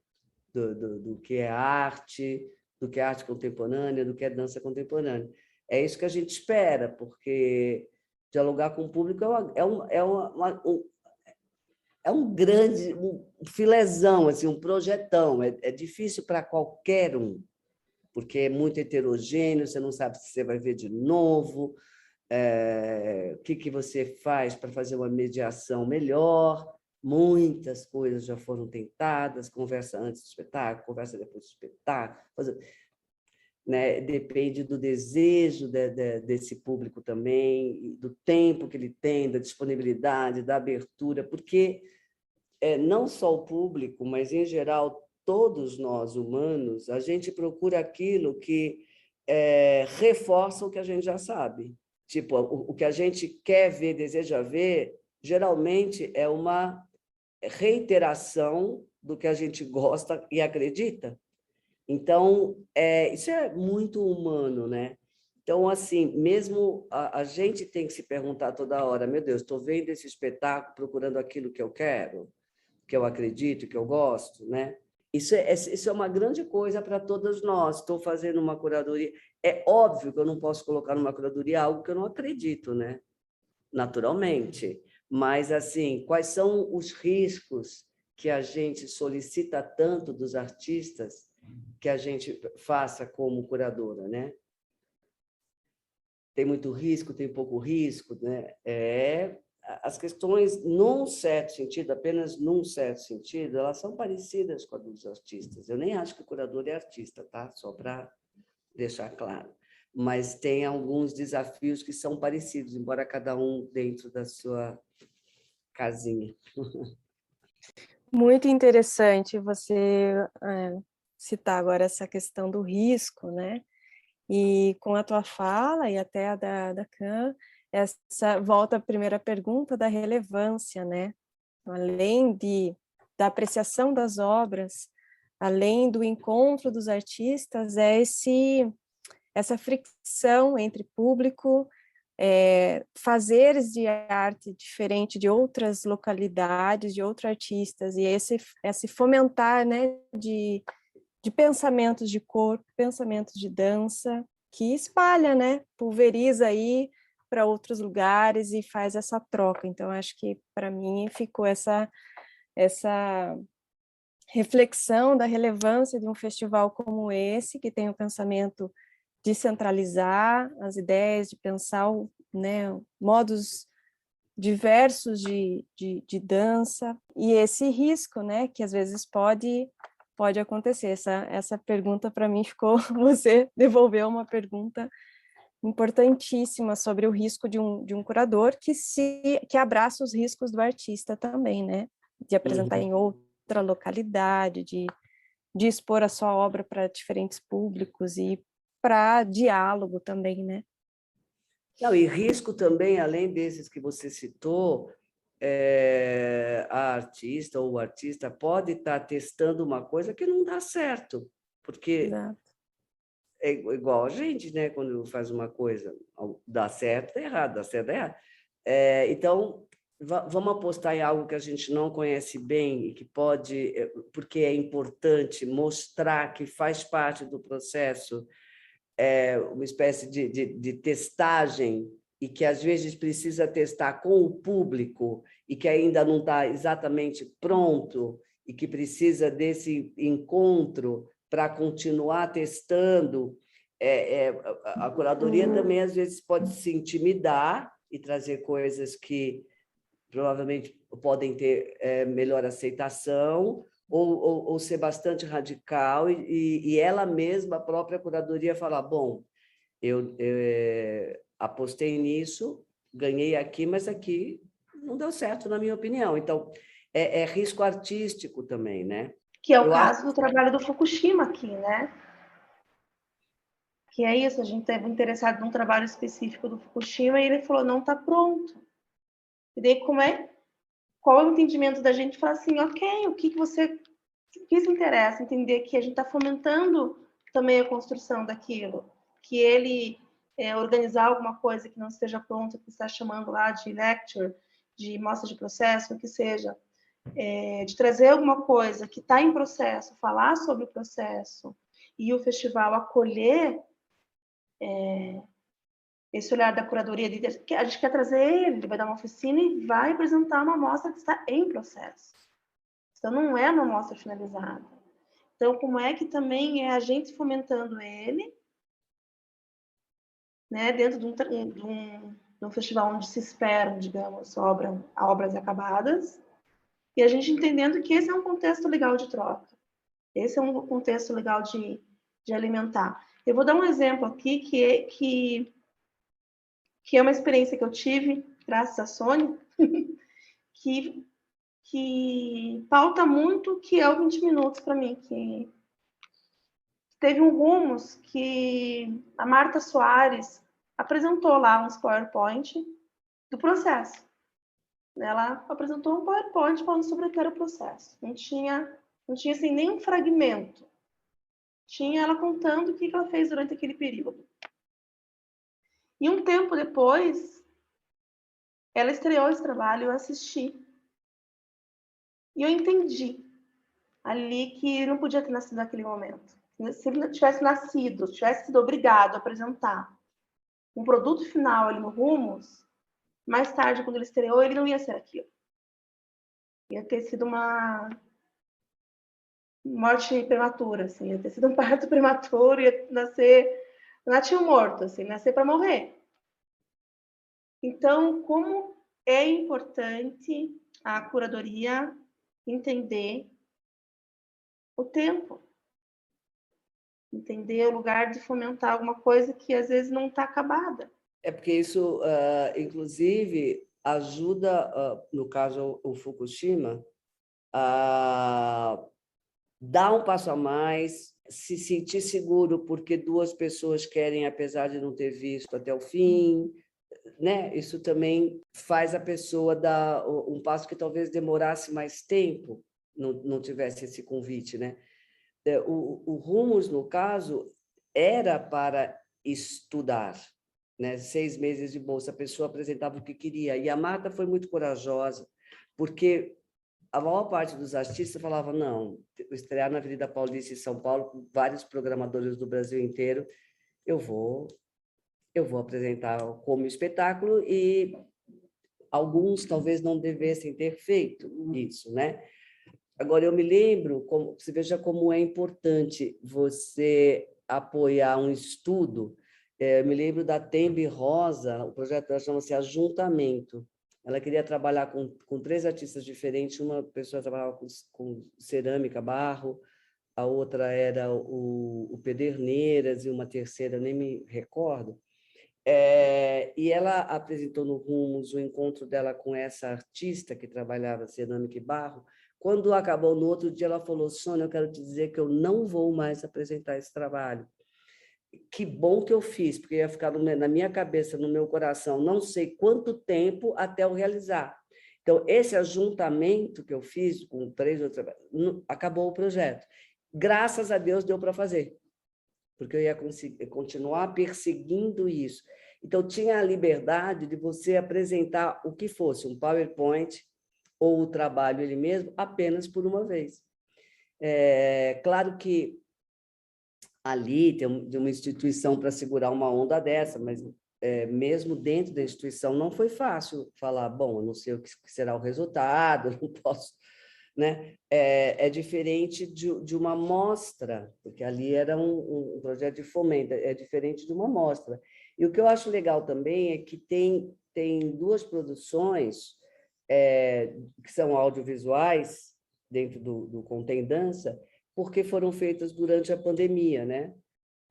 Do que é arte, do que é arte contemporânea, do que é dança contemporânea. É isso que a gente espera, porque dialogar com o público é um grande filézão, assim, um projetão. É difícil para qualquer um, porque é muito heterogêneo, você não sabe se você vai ver de novo, o que você faz para fazer uma mediação melhor. Muitas coisas já foram tentadas, conversa antes do espetáculo, conversa depois do espetáculo, né? Depende do desejo desse público também, do tempo que ele tem, da disponibilidade, da abertura, porque não só o público, mas, em geral, todos nós, humanos, a gente procura aquilo que reforça o que a gente já sabe. Tipo, o que a gente quer ver, deseja ver, geralmente é uma reiteração do que a gente gosta e acredita. Então, isso é muito humano, né? Então, assim, mesmo a gente tem que se perguntar toda hora, meu Deus, estou vendo esse espetáculo procurando aquilo que eu quero, que eu acredito, que eu gosto, né? Isso é uma grande coisa para todas nós. Estou fazendo uma curadoria. É óbvio que eu não posso colocar numa curadoria algo que eu não acredito, né? Naturalmente. Mas, assim, quais são os riscos que a gente solicita tanto dos artistas que a gente faça como curadora, né? Tem muito risco, tem pouco risco, né? As questões, num certo sentido, apenas num certo sentido, elas são parecidas com a dos artistas. Eu nem acho que o curador é artista, tá? Só para deixar claro. Mas tem alguns desafios que são parecidos, embora cada um dentro da sua casinha. Muito interessante você citar agora essa questão do risco, né? E com a tua fala e até a da Can, essa volta à primeira pergunta da relevância, né? Além da apreciação das obras, além do encontro dos artistas, essa fricção entre público, fazeres de arte diferente de outras localidades, de outros artistas, e esse fomentar, né, de pensamentos de corpo, pensamentos de dança, que espalha, né, pulveriza aí para outros lugares e faz essa troca. Então, acho que, para mim, ficou essa reflexão da relevância de um festival como esse, que tem o pensamento de centralizar as ideias, de pensar, né, modos diversos de dança, e esse risco, né, que às vezes pode acontecer. Essa pergunta, para mim, ficou... Você devolveu uma pergunta importantíssima sobre o risco de um curador que abraça os riscos do artista também, né, de apresentar em outra localidade, de expor a sua obra para diferentes públicos e para diálogo também, né? Não, e risco também, além desses que você citou, a artista ou o artista pode estar testando uma coisa que não dá certo, porque Exato. é igual a gente, né? Quando faz uma coisa, dá certo, dá errado, dá certo, dá errado. Então, vamos apostar em algo que a gente não conhece bem e que pode, porque é importante mostrar que faz parte do processo, uma espécie de testagem, e que às vezes precisa testar com o público e que ainda não está exatamente pronto e que precisa desse encontro para continuar testando. A curadoria também às vezes pode se intimidar e trazer coisas que provavelmente podem ter melhor aceitação, ou ser bastante radical, e ela mesma, a própria curadoria, falar, bom, eu apostei nisso, ganhei aqui, mas aqui não deu certo, na minha opinião. Então, é risco artístico também, né? Que é o caso do trabalho do Fukushima aqui, né? Que é isso, a gente estava interessado num trabalho específico do Fukushima e ele falou, não está pronto. E daí, qual é o entendimento da gente? Falar assim, ok, o que se interessa? Entender que a gente está fomentando também a construção daquilo, que ele organizar alguma coisa que não esteja pronta, que está chamando lá de lecture, de mostra de processo, o que seja, de trazer alguma coisa que está em processo, falar sobre o processo, e o festival acolher esse olhar da curadoria, que a gente quer trazer ele vai dar uma oficina e vai apresentar uma mostra que está em processo. Então, não é uma mostra finalizada. Então, como é que também é a gente fomentando ele, né, dentro de um festival onde se esperam, digamos, obras acabadas, e a gente entendendo que esse é um contexto legal de troca, esse é um contexto legal de alimentar. Eu vou dar um exemplo aqui que é uma experiência que eu tive, graças à Sônia, que pauta muito o que é o 20 minutos para mim, que teve um Rumos que a Marta Soares apresentou lá uns PowerPoint do processo. Ela apresentou um PowerPoint falando sobre o que era o processo. Não tinha assim, nenhum fragmento. Tinha ela contando o que ela fez durante aquele período. E um tempo depois, ela estreou esse trabalho, eu assisti. E eu entendi ali que não podia ter nascido naquele momento. Se ele tivesse nascido, tivesse sido obrigado a apresentar um produto final ali no Rumos, mais tarde, quando ele estreou, ele não ia ser aquilo. Ia ter sido uma morte prematura, assim, ia ter sido um parto prematuro, ia nascer morto, assim, nascer para morrer. Então, como é importante a curadoria entender o tempo, entender o lugar de fomentar alguma coisa que às vezes não está acabada. É porque isso, inclusive, ajuda, no caso, o Fukushima, a dar um passo a mais, se sentir seguro porque duas pessoas querem, apesar de não ter visto até o fim, né? Isso também faz a pessoa dar um passo que talvez demorasse mais tempo, não tivesse esse convite, né? O Rumos, no caso, era para estudar, né? 6 meses de bolsa, a pessoa apresentava o que queria. E a Marta foi muito corajosa, porque a maior parte dos artistas falava, não, estrear na Avenida Paulista em São Paulo, com vários programadores do Brasil inteiro, eu vou apresentar como espetáculo, e alguns talvez não devessem ter feito isso, né? Agora, eu me lembro, você veja como é importante você apoiar um estudo. Eu me lembro da Tembe Rosa, o projeto dela chama-se Ajuntamento. Ela queria trabalhar com 3 artistas diferentes, uma pessoa trabalhava com cerâmica, barro, a outra era o Pederneiras, e uma terceira, nem me recordo. E ela apresentou no Rumos o encontro dela com essa artista que trabalhava cerâmica e barro. Quando acabou, no outro dia, ela falou, Sônia, eu quero te dizer que eu não vou mais apresentar esse trabalho. Que bom que eu fiz, porque ia ficar na minha cabeça, no meu coração, não sei quanto tempo até eu realizar. Então, esse ajuntamento que eu fiz com 3 outros, acabou o projeto. Graças a Deus deu para fazer, porque eu ia continuar perseguindo isso. Então, tinha a liberdade de você apresentar o que fosse, um PowerPoint ou o trabalho ele mesmo, apenas por uma vez. Claro que ali tem uma instituição para segurar uma onda dessa, mas mesmo dentro da instituição não foi fácil falar, bom, eu não sei o que será o resultado, eu não posso... Né? É diferente de uma mostra, porque ali era um projeto de fomento, é diferente de uma mostra. E o que eu acho legal também é que tem 2 produções que são audiovisuais, dentro do Contém Dança, porque foram feitas durante a pandemia, né?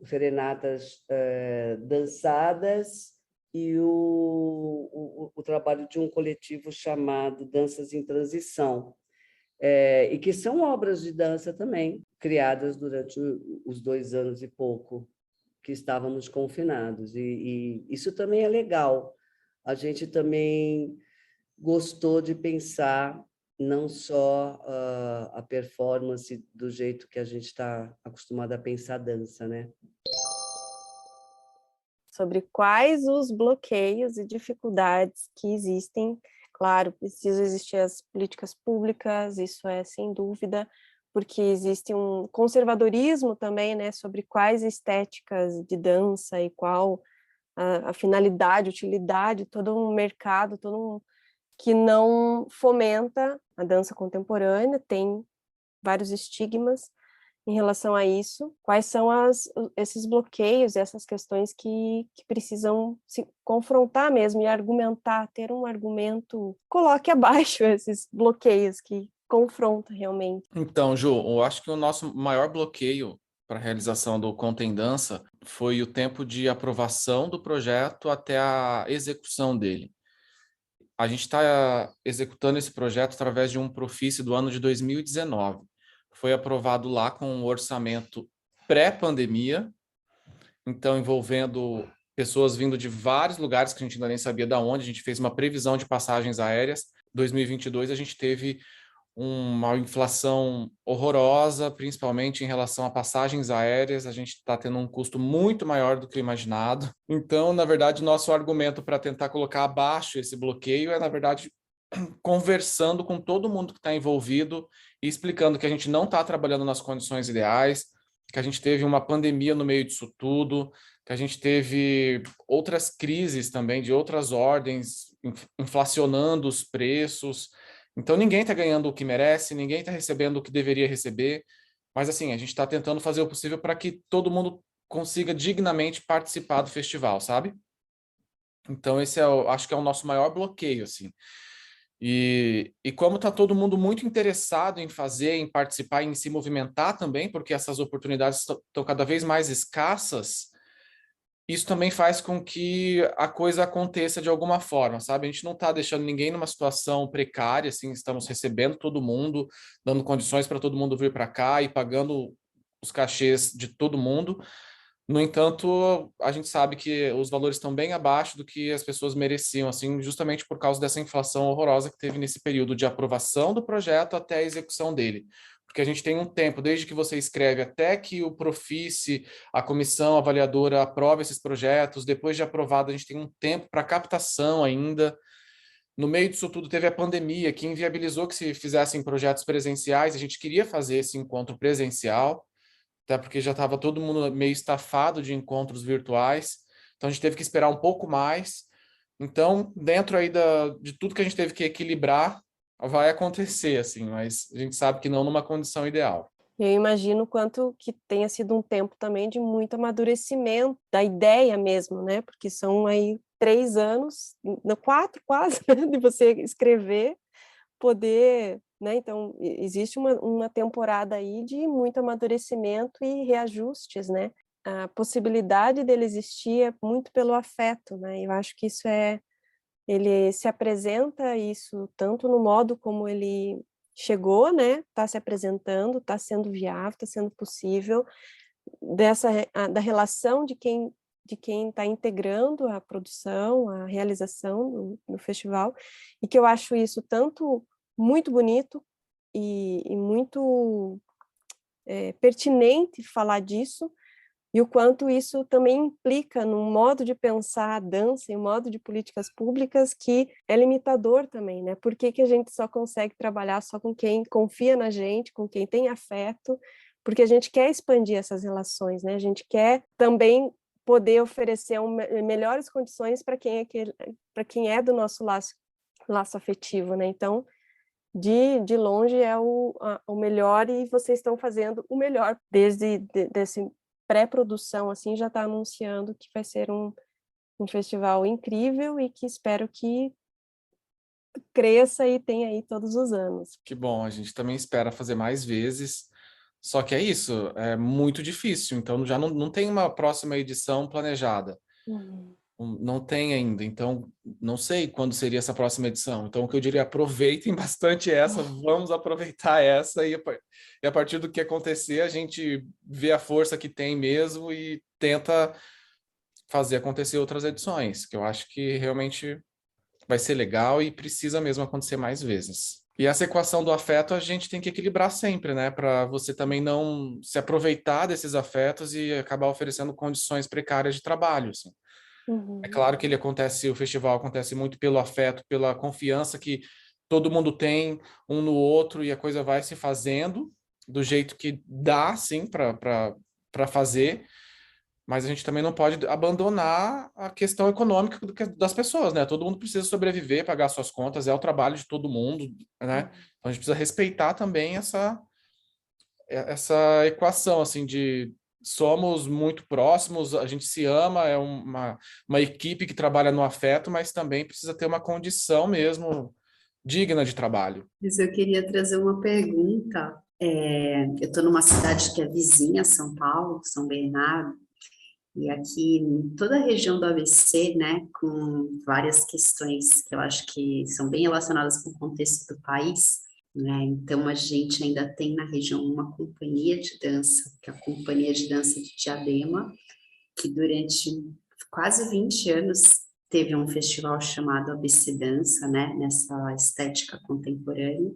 Serenatas dançadas e o trabalho de um coletivo chamado Danças em Transição, e que são obras de dança também, criadas durante os 2 anos e pouco que estávamos confinados. E isso também é legal. A gente também gostou de pensar não só a performance do jeito que a gente está acostumado a pensar dança, né? Sobre quais os bloqueios e dificuldades que existem. Claro, precisam existir as políticas públicas, isso é sem dúvida, porque existe um conservadorismo também, né, sobre quais estéticas de dança e qual a finalidade, utilidade, todo um mercado, que não fomenta a dança contemporânea, tem vários estigmas, em relação a isso, quais são esses bloqueios, essas questões que precisam se confrontar mesmo e argumentar, ter um argumento, coloque abaixo esses bloqueios que confronta realmente. Então, Ju, eu acho que o nosso maior bloqueio para a realização do Conta em Dança foi o tempo de aprovação do projeto até a execução dele. A gente está executando esse projeto através de um Profice do ano de 2019. Foi aprovado lá com um orçamento pré-pandemia, então envolvendo pessoas vindo de vários lugares que a gente ainda nem sabia de onde. A gente fez uma previsão de passagens aéreas. 2022 a gente teve uma inflação horrorosa, principalmente em relação a passagens aéreas. A gente está tendo um custo muito maior do que o imaginado. Então, na verdade, nosso argumento para tentar colocar abaixo esse bloqueio é, na verdade, conversando com todo mundo que está envolvido e explicando que a gente não está trabalhando nas condições ideais, que a gente teve uma pandemia no meio disso tudo, que a gente teve outras crises também de outras ordens, inflacionando os preços. Então, ninguém está ganhando o que merece, ninguém está recebendo o que deveria receber, mas assim, a gente está tentando fazer o possível para que todo mundo consiga dignamente participar do festival, sabe? Então, esse é, acho que é o nosso maior bloqueio, assim. E como está todo mundo muito interessado em fazer, em participar, em se movimentar também, porque essas oportunidades estão cada vez mais escassas, isso também faz com que a coisa aconteça de alguma forma, sabe? A gente não está deixando ninguém numa situação precária, assim, estamos recebendo todo mundo, dando condições para todo mundo vir para cá e pagando os cachês de todo mundo. No entanto, a gente sabe que os valores estão bem abaixo do que as pessoas mereciam, assim, justamente por causa dessa inflação horrorosa que teve nesse período de aprovação do projeto até a execução dele. Porque a gente tem um tempo, desde que você escreve até que o Profice, a comissão avaliadora, aprova esses projetos. Depois de aprovado, a gente tem um tempo para captação ainda. No meio disso tudo, teve a pandemia, que inviabilizou que se fizessem projetos presenciais. A gente queria fazer esse encontro presencial, até porque já estava todo mundo meio estafado de encontros virtuais, então a gente teve que esperar um pouco mais. Então, dentro aí de tudo que a gente teve que equilibrar, vai acontecer, assim, mas a gente sabe que não numa condição ideal. Eu imagino quanto que tenha sido um tempo também de muito amadurecimento da ideia mesmo, né? Porque são aí 3 anos, 4 quase, de você escrever, poder, né? Então, existe uma temporada aí de muito amadurecimento e reajustes, né? A possibilidade dele existir é muito pelo afeto, né? Eu acho que ele se apresenta isso tanto no modo como ele chegou, né? Está se apresentando, está sendo viável, está sendo possível, da relação de quem está integrando a produção, a realização do festival, e que eu acho isso tanto muito bonito e muito pertinente falar disso, e o quanto isso também implica num modo de pensar a dança e um modo de políticas públicas que é limitador também, né? Por que a gente só consegue trabalhar só com quem confia na gente, com quem tem afeto? Porque a gente quer expandir essas relações, né? A gente quer também poder oferecer melhores condições para quem é do nosso laço afetivo, né? Então, de longe é o melhor, e vocês estão fazendo o melhor desse pré-produção, assim, já está anunciando que vai ser um festival incrível e que espero que cresça e tenha aí todos os anos. Que bom, a gente também espera fazer mais vezes, só que é isso, é muito difícil, então já não tem uma próxima edição planejada. Não tem ainda, então não sei quando seria essa próxima edição. Então, o que eu diria, aproveitem bastante essa, vamos aproveitar essa, e a partir do que acontecer, a gente vê a força que tem mesmo e tenta fazer acontecer outras edições, que eu acho que realmente vai ser legal e precisa mesmo acontecer mais vezes. E essa equação do afeto a gente tem que equilibrar sempre, né? Para você também não se aproveitar desses afetos e acabar oferecendo condições precárias de trabalho, assim. É claro que o festival acontece muito pelo afeto, pela confiança que todo mundo tem um no outro, e a coisa vai se fazendo do jeito que dá, sim, para fazer, mas a gente também não pode abandonar a questão econômica das pessoas, né? Todo mundo precisa sobreviver, pagar suas contas, é o trabalho de todo mundo, né? Então a gente precisa respeitar também essa equação assim de somos muito próximos, a gente se ama, é uma equipe que trabalha no afeto, mas também precisa ter uma condição mesmo digna de trabalho. Mas eu queria trazer uma pergunta. Eu estou numa cidade que é vizinha a São Paulo, São Bernardo, e aqui em toda a região do ABC, né, com várias questões que eu acho que são bem relacionadas com o contexto do país, né, então a gente ainda tem na região uma companhia de dança, que é a Companhia de Dança de Diadema, que durante quase 20 anos teve um festival chamado ABC Dança, né, nessa estética contemporânea,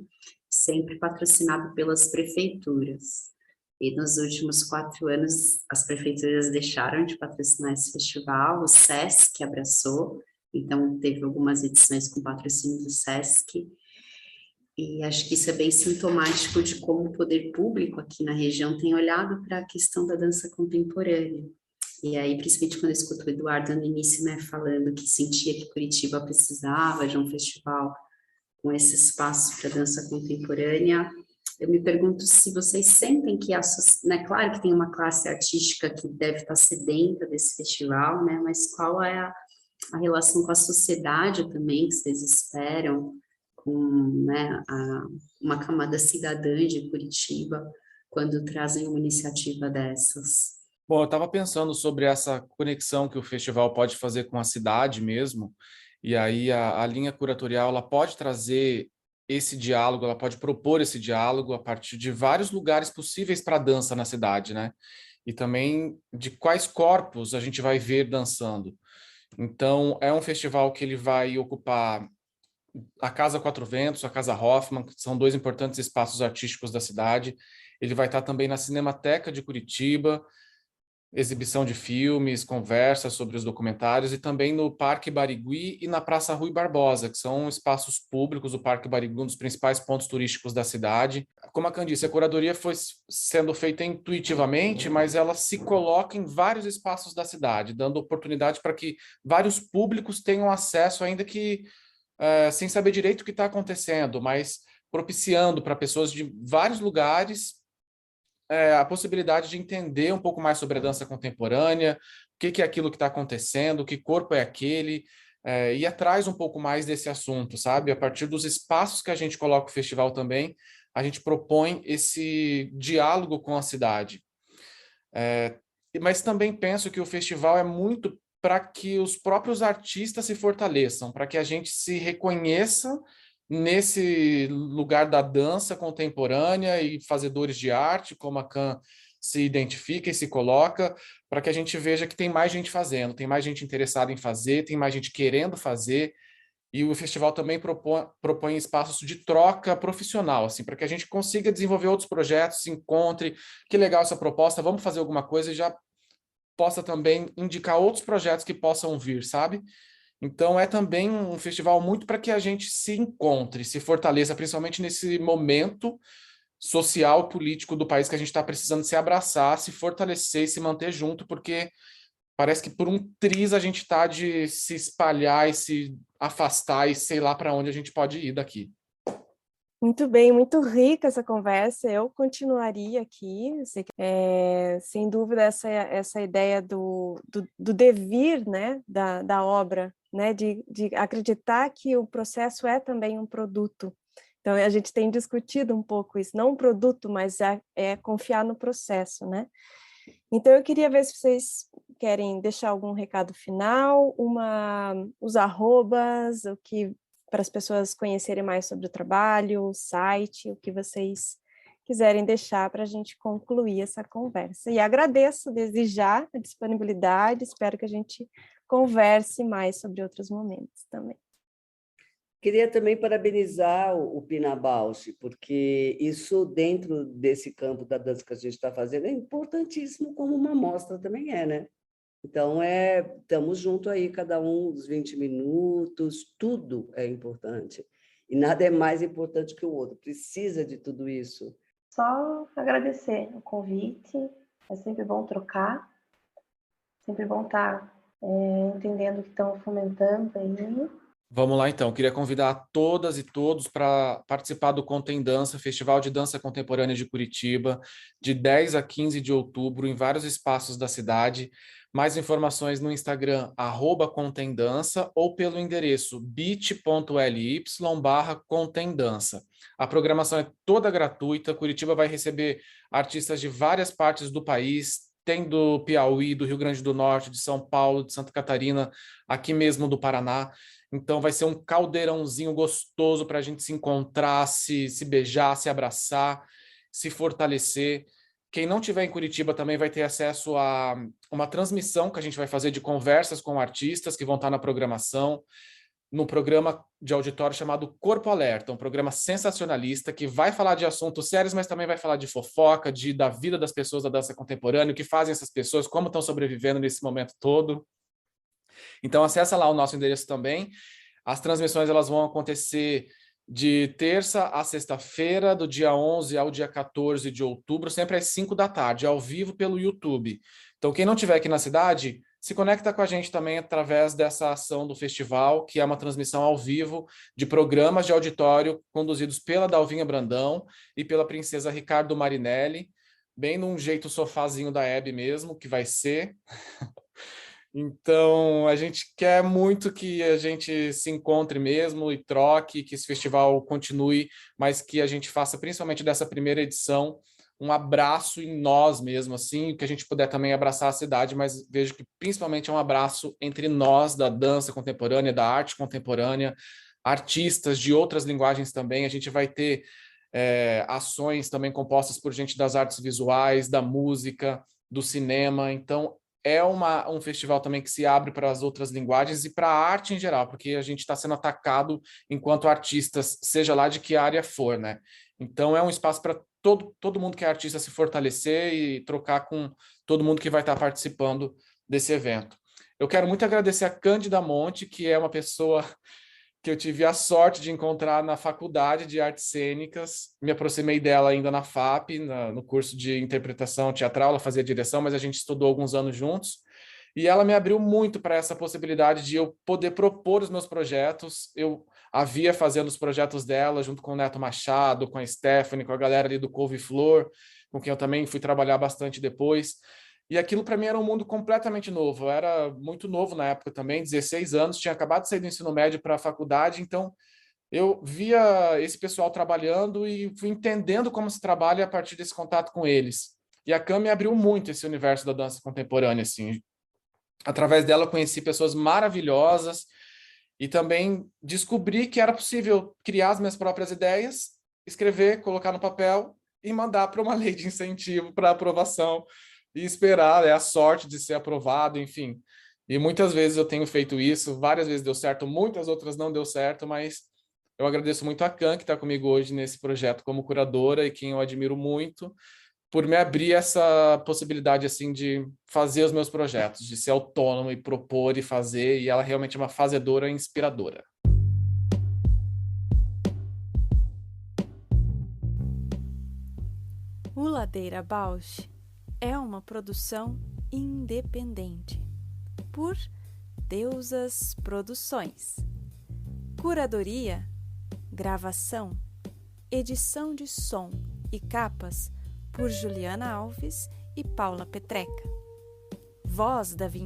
sempre patrocinado pelas prefeituras. E nos últimos 4 anos, as prefeituras deixaram de patrocinar esse festival, o SESC abraçou, então teve algumas edições com patrocínio do SESC, e acho que isso é bem sintomático de como o poder público aqui na região tem olhado para a questão da dança contemporânea. E aí, principalmente quando eu escuto o Eduardo no início, né, falando que sentia que Curitiba precisava de um festival com esse espaço para dança contemporânea, eu me pergunto se vocês sentem que né, claro que tem uma classe artística que deve estar sedenta desse festival, né, mas qual é a relação com a sociedade também que vocês esperam, com, né, uma camada cidadã de Curitiba, quando trazem uma iniciativa dessas? Bom, eu estava pensando sobre essa conexão que o festival pode fazer com a cidade mesmo, e aí a linha curatorial ela pode trazer esse diálogo, ela pode propor esse diálogo a partir de vários lugares possíveis para dança na cidade, né? E também de quais corpos a gente vai ver dançando. Então, é um festival que ele vai ocupar a Casa Quatro Ventos, a Casa Hoffman, que são 2 importantes espaços artísticos da cidade. Ele vai estar também na Cinemateca de Curitiba, exibição de filmes, conversas sobre os documentários, e também no Parque Barigui e na Praça Rui Barbosa, que são espaços públicos. O Parque Barigui, um dos principais pontos turísticos da cidade. Como a Candice, a curadoria foi sendo feita intuitivamente, mas ela se coloca em vários espaços da cidade, dando oportunidade para que vários públicos tenham acesso, ainda que sem saber direito o que está acontecendo, mas propiciando para pessoas de vários lugares a possibilidade de entender um pouco mais sobre a dança contemporânea, o que é aquilo que está acontecendo, que corpo é aquele, ir atrás um pouco mais desse assunto, sabe? A partir dos espaços que a gente coloca o festival também, a gente propõe esse diálogo com a cidade. Mas também penso que o festival é muito para que os próprios artistas se fortaleçam, para que a gente se reconheça nesse lugar da dança contemporânea e fazedores de arte, como a Can se identifica e se coloca, para que a gente veja que tem mais gente fazendo, tem mais gente interessada em fazer, tem mais gente querendo fazer, e o festival também propõe espaços de troca profissional, assim, para que a gente consiga desenvolver outros projetos, se encontre, que legal essa proposta, vamos fazer alguma coisa e já possa também indicar outros projetos que possam vir, sabe? Então, é também um festival muito para que a gente se encontre, se fortaleça, principalmente nesse momento social, político do país que a gente está precisando se abraçar, se fortalecer e se manter junto, porque parece que por um triz a gente está de se espalhar e se afastar e sei lá para onde a gente pode ir daqui. Muito bem, muito rica essa conversa. Eu continuaria aqui. Eu sei que, sem dúvida, essa ideia do devir, né, da obra, né, de acreditar que o processo é também um produto. Então, a gente tem discutido um pouco isso, não um produto, mas é confiar no processo, né? Então, eu queria ver se vocês querem deixar algum recado final, os arrobas, o que para as pessoas conhecerem mais sobre o trabalho, o site, o que vocês quiserem deixar para a gente concluir essa conversa. E agradeço desde já a disponibilidade, espero que a gente converse mais sobre outros momentos também. Queria também parabenizar o Pina Bausch, porque isso, dentro desse campo da dança que a gente está fazendo, é importantíssimo, como uma mostra também é, né? Então, estamos juntos aí, cada um uns 20 minutos, tudo é importante. E nada é mais importante que o outro, precisa de tudo isso. Só agradecer o convite, é sempre bom trocar, sempre bom estar entendendo o que estão fomentando aí. Vamos lá, então. Queria convidar todas e todos para participar do Contem Dança, Festival de Dança Contemporânea de Curitiba, de 10 a 15 de outubro, em vários espaços da cidade. Mais informações no Instagram, @contemdança, ou pelo endereço bit.ly/contemdança. A programação é toda gratuita. Curitiba vai receber artistas de várias partes do país. Tem do Piauí, do Rio Grande do Norte, de São Paulo, de Santa Catarina, aqui mesmo do Paraná. Então vai ser um caldeirãozinho gostoso para a gente se encontrar, se beijar, se abraçar, se fortalecer. Quem não tiver em Curitiba também vai ter acesso a uma transmissão que a gente vai fazer de conversas com artistas que vão estar na programação, no programa de auditório chamado Corpo Alerta, um programa sensacionalista que vai falar de assuntos sérios, mas também vai falar de fofoca, da vida das pessoas da dança contemporânea, o que fazem essas pessoas, como estão sobrevivendo nesse momento todo. Então acessa lá o nosso endereço também. As transmissões elas vão acontecer de terça a sexta-feira, do dia 11 ao dia 14 de outubro, sempre às 5 da tarde, ao vivo pelo YouTube. Então quem não estiver aqui na cidade, se conecta com a gente também através dessa ação do festival, que é uma transmissão ao vivo de programas de auditório conduzidos pela Dalvinha Brandão e pela princesa Ricardo Marinelli, bem num jeito sofazinho da Hebe mesmo, que vai ser. Então, a gente quer muito que a gente se encontre mesmo e troque, que esse festival continue, mas que a gente faça, principalmente dessa primeira edição, um abraço em nós mesmo, assim, que a gente puder também abraçar a cidade, mas vejo que principalmente é um abraço entre nós, da dança contemporânea, da arte contemporânea, artistas de outras linguagens também. A gente vai ter ações também compostas por gente das artes visuais, da música, do cinema. Então, é um festival também que se abre para as outras linguagens e para a arte em geral, porque a gente está sendo atacado enquanto artistas, seja lá de que área for, né? Então é um espaço para todo mundo que é artista se fortalecer e trocar com todo mundo que vai estar participando desse evento. Eu quero muito agradecer a Cândida Monte, que é uma pessoa que eu tive a sorte de encontrar na Faculdade de Artes Cênicas. Me aproximei dela ainda na FAP, no curso de interpretação teatral. Ela fazia direção, mas a gente estudou alguns anos juntos. E ela me abriu muito para essa possibilidade de eu poder propor os meus projetos. Eu havia fazendo os projetos dela junto com o Neto Machado, com a Stephanie, com a galera ali do Couve-Flor, com quem eu também fui trabalhar bastante depois. E aquilo para mim era um mundo completamente novo. Eu era muito novo na época também, 16 anos, tinha acabado de sair do ensino médio para a faculdade, então eu via esse pessoal trabalhando e fui entendendo como se trabalha a partir desse contato com eles. E a Cam me abriu muito esse universo da dança contemporânea, assim. Através dela eu conheci pessoas maravilhosas e também descobri que era possível criar as minhas próprias ideias, escrever, colocar no papel e mandar para uma lei de incentivo para aprovação e esperar a sorte de ser aprovado, enfim. E muitas vezes eu tenho feito isso, várias vezes deu certo, muitas outras não deu certo, mas eu agradeço muito a Can, que está comigo hoje nesse projeto como curadora e quem eu admiro muito, por me abrir essa possibilidade assim de fazer os meus projetos, de ser autônomo e propor e fazer, e ela realmente é uma fazedora inspiradora. O Ladeira Bausch é uma produção independente por Deusas Produções. Curadoria, gravação, edição de som e capas por Juliana Alves e Paula Petreca. Voz da vinheta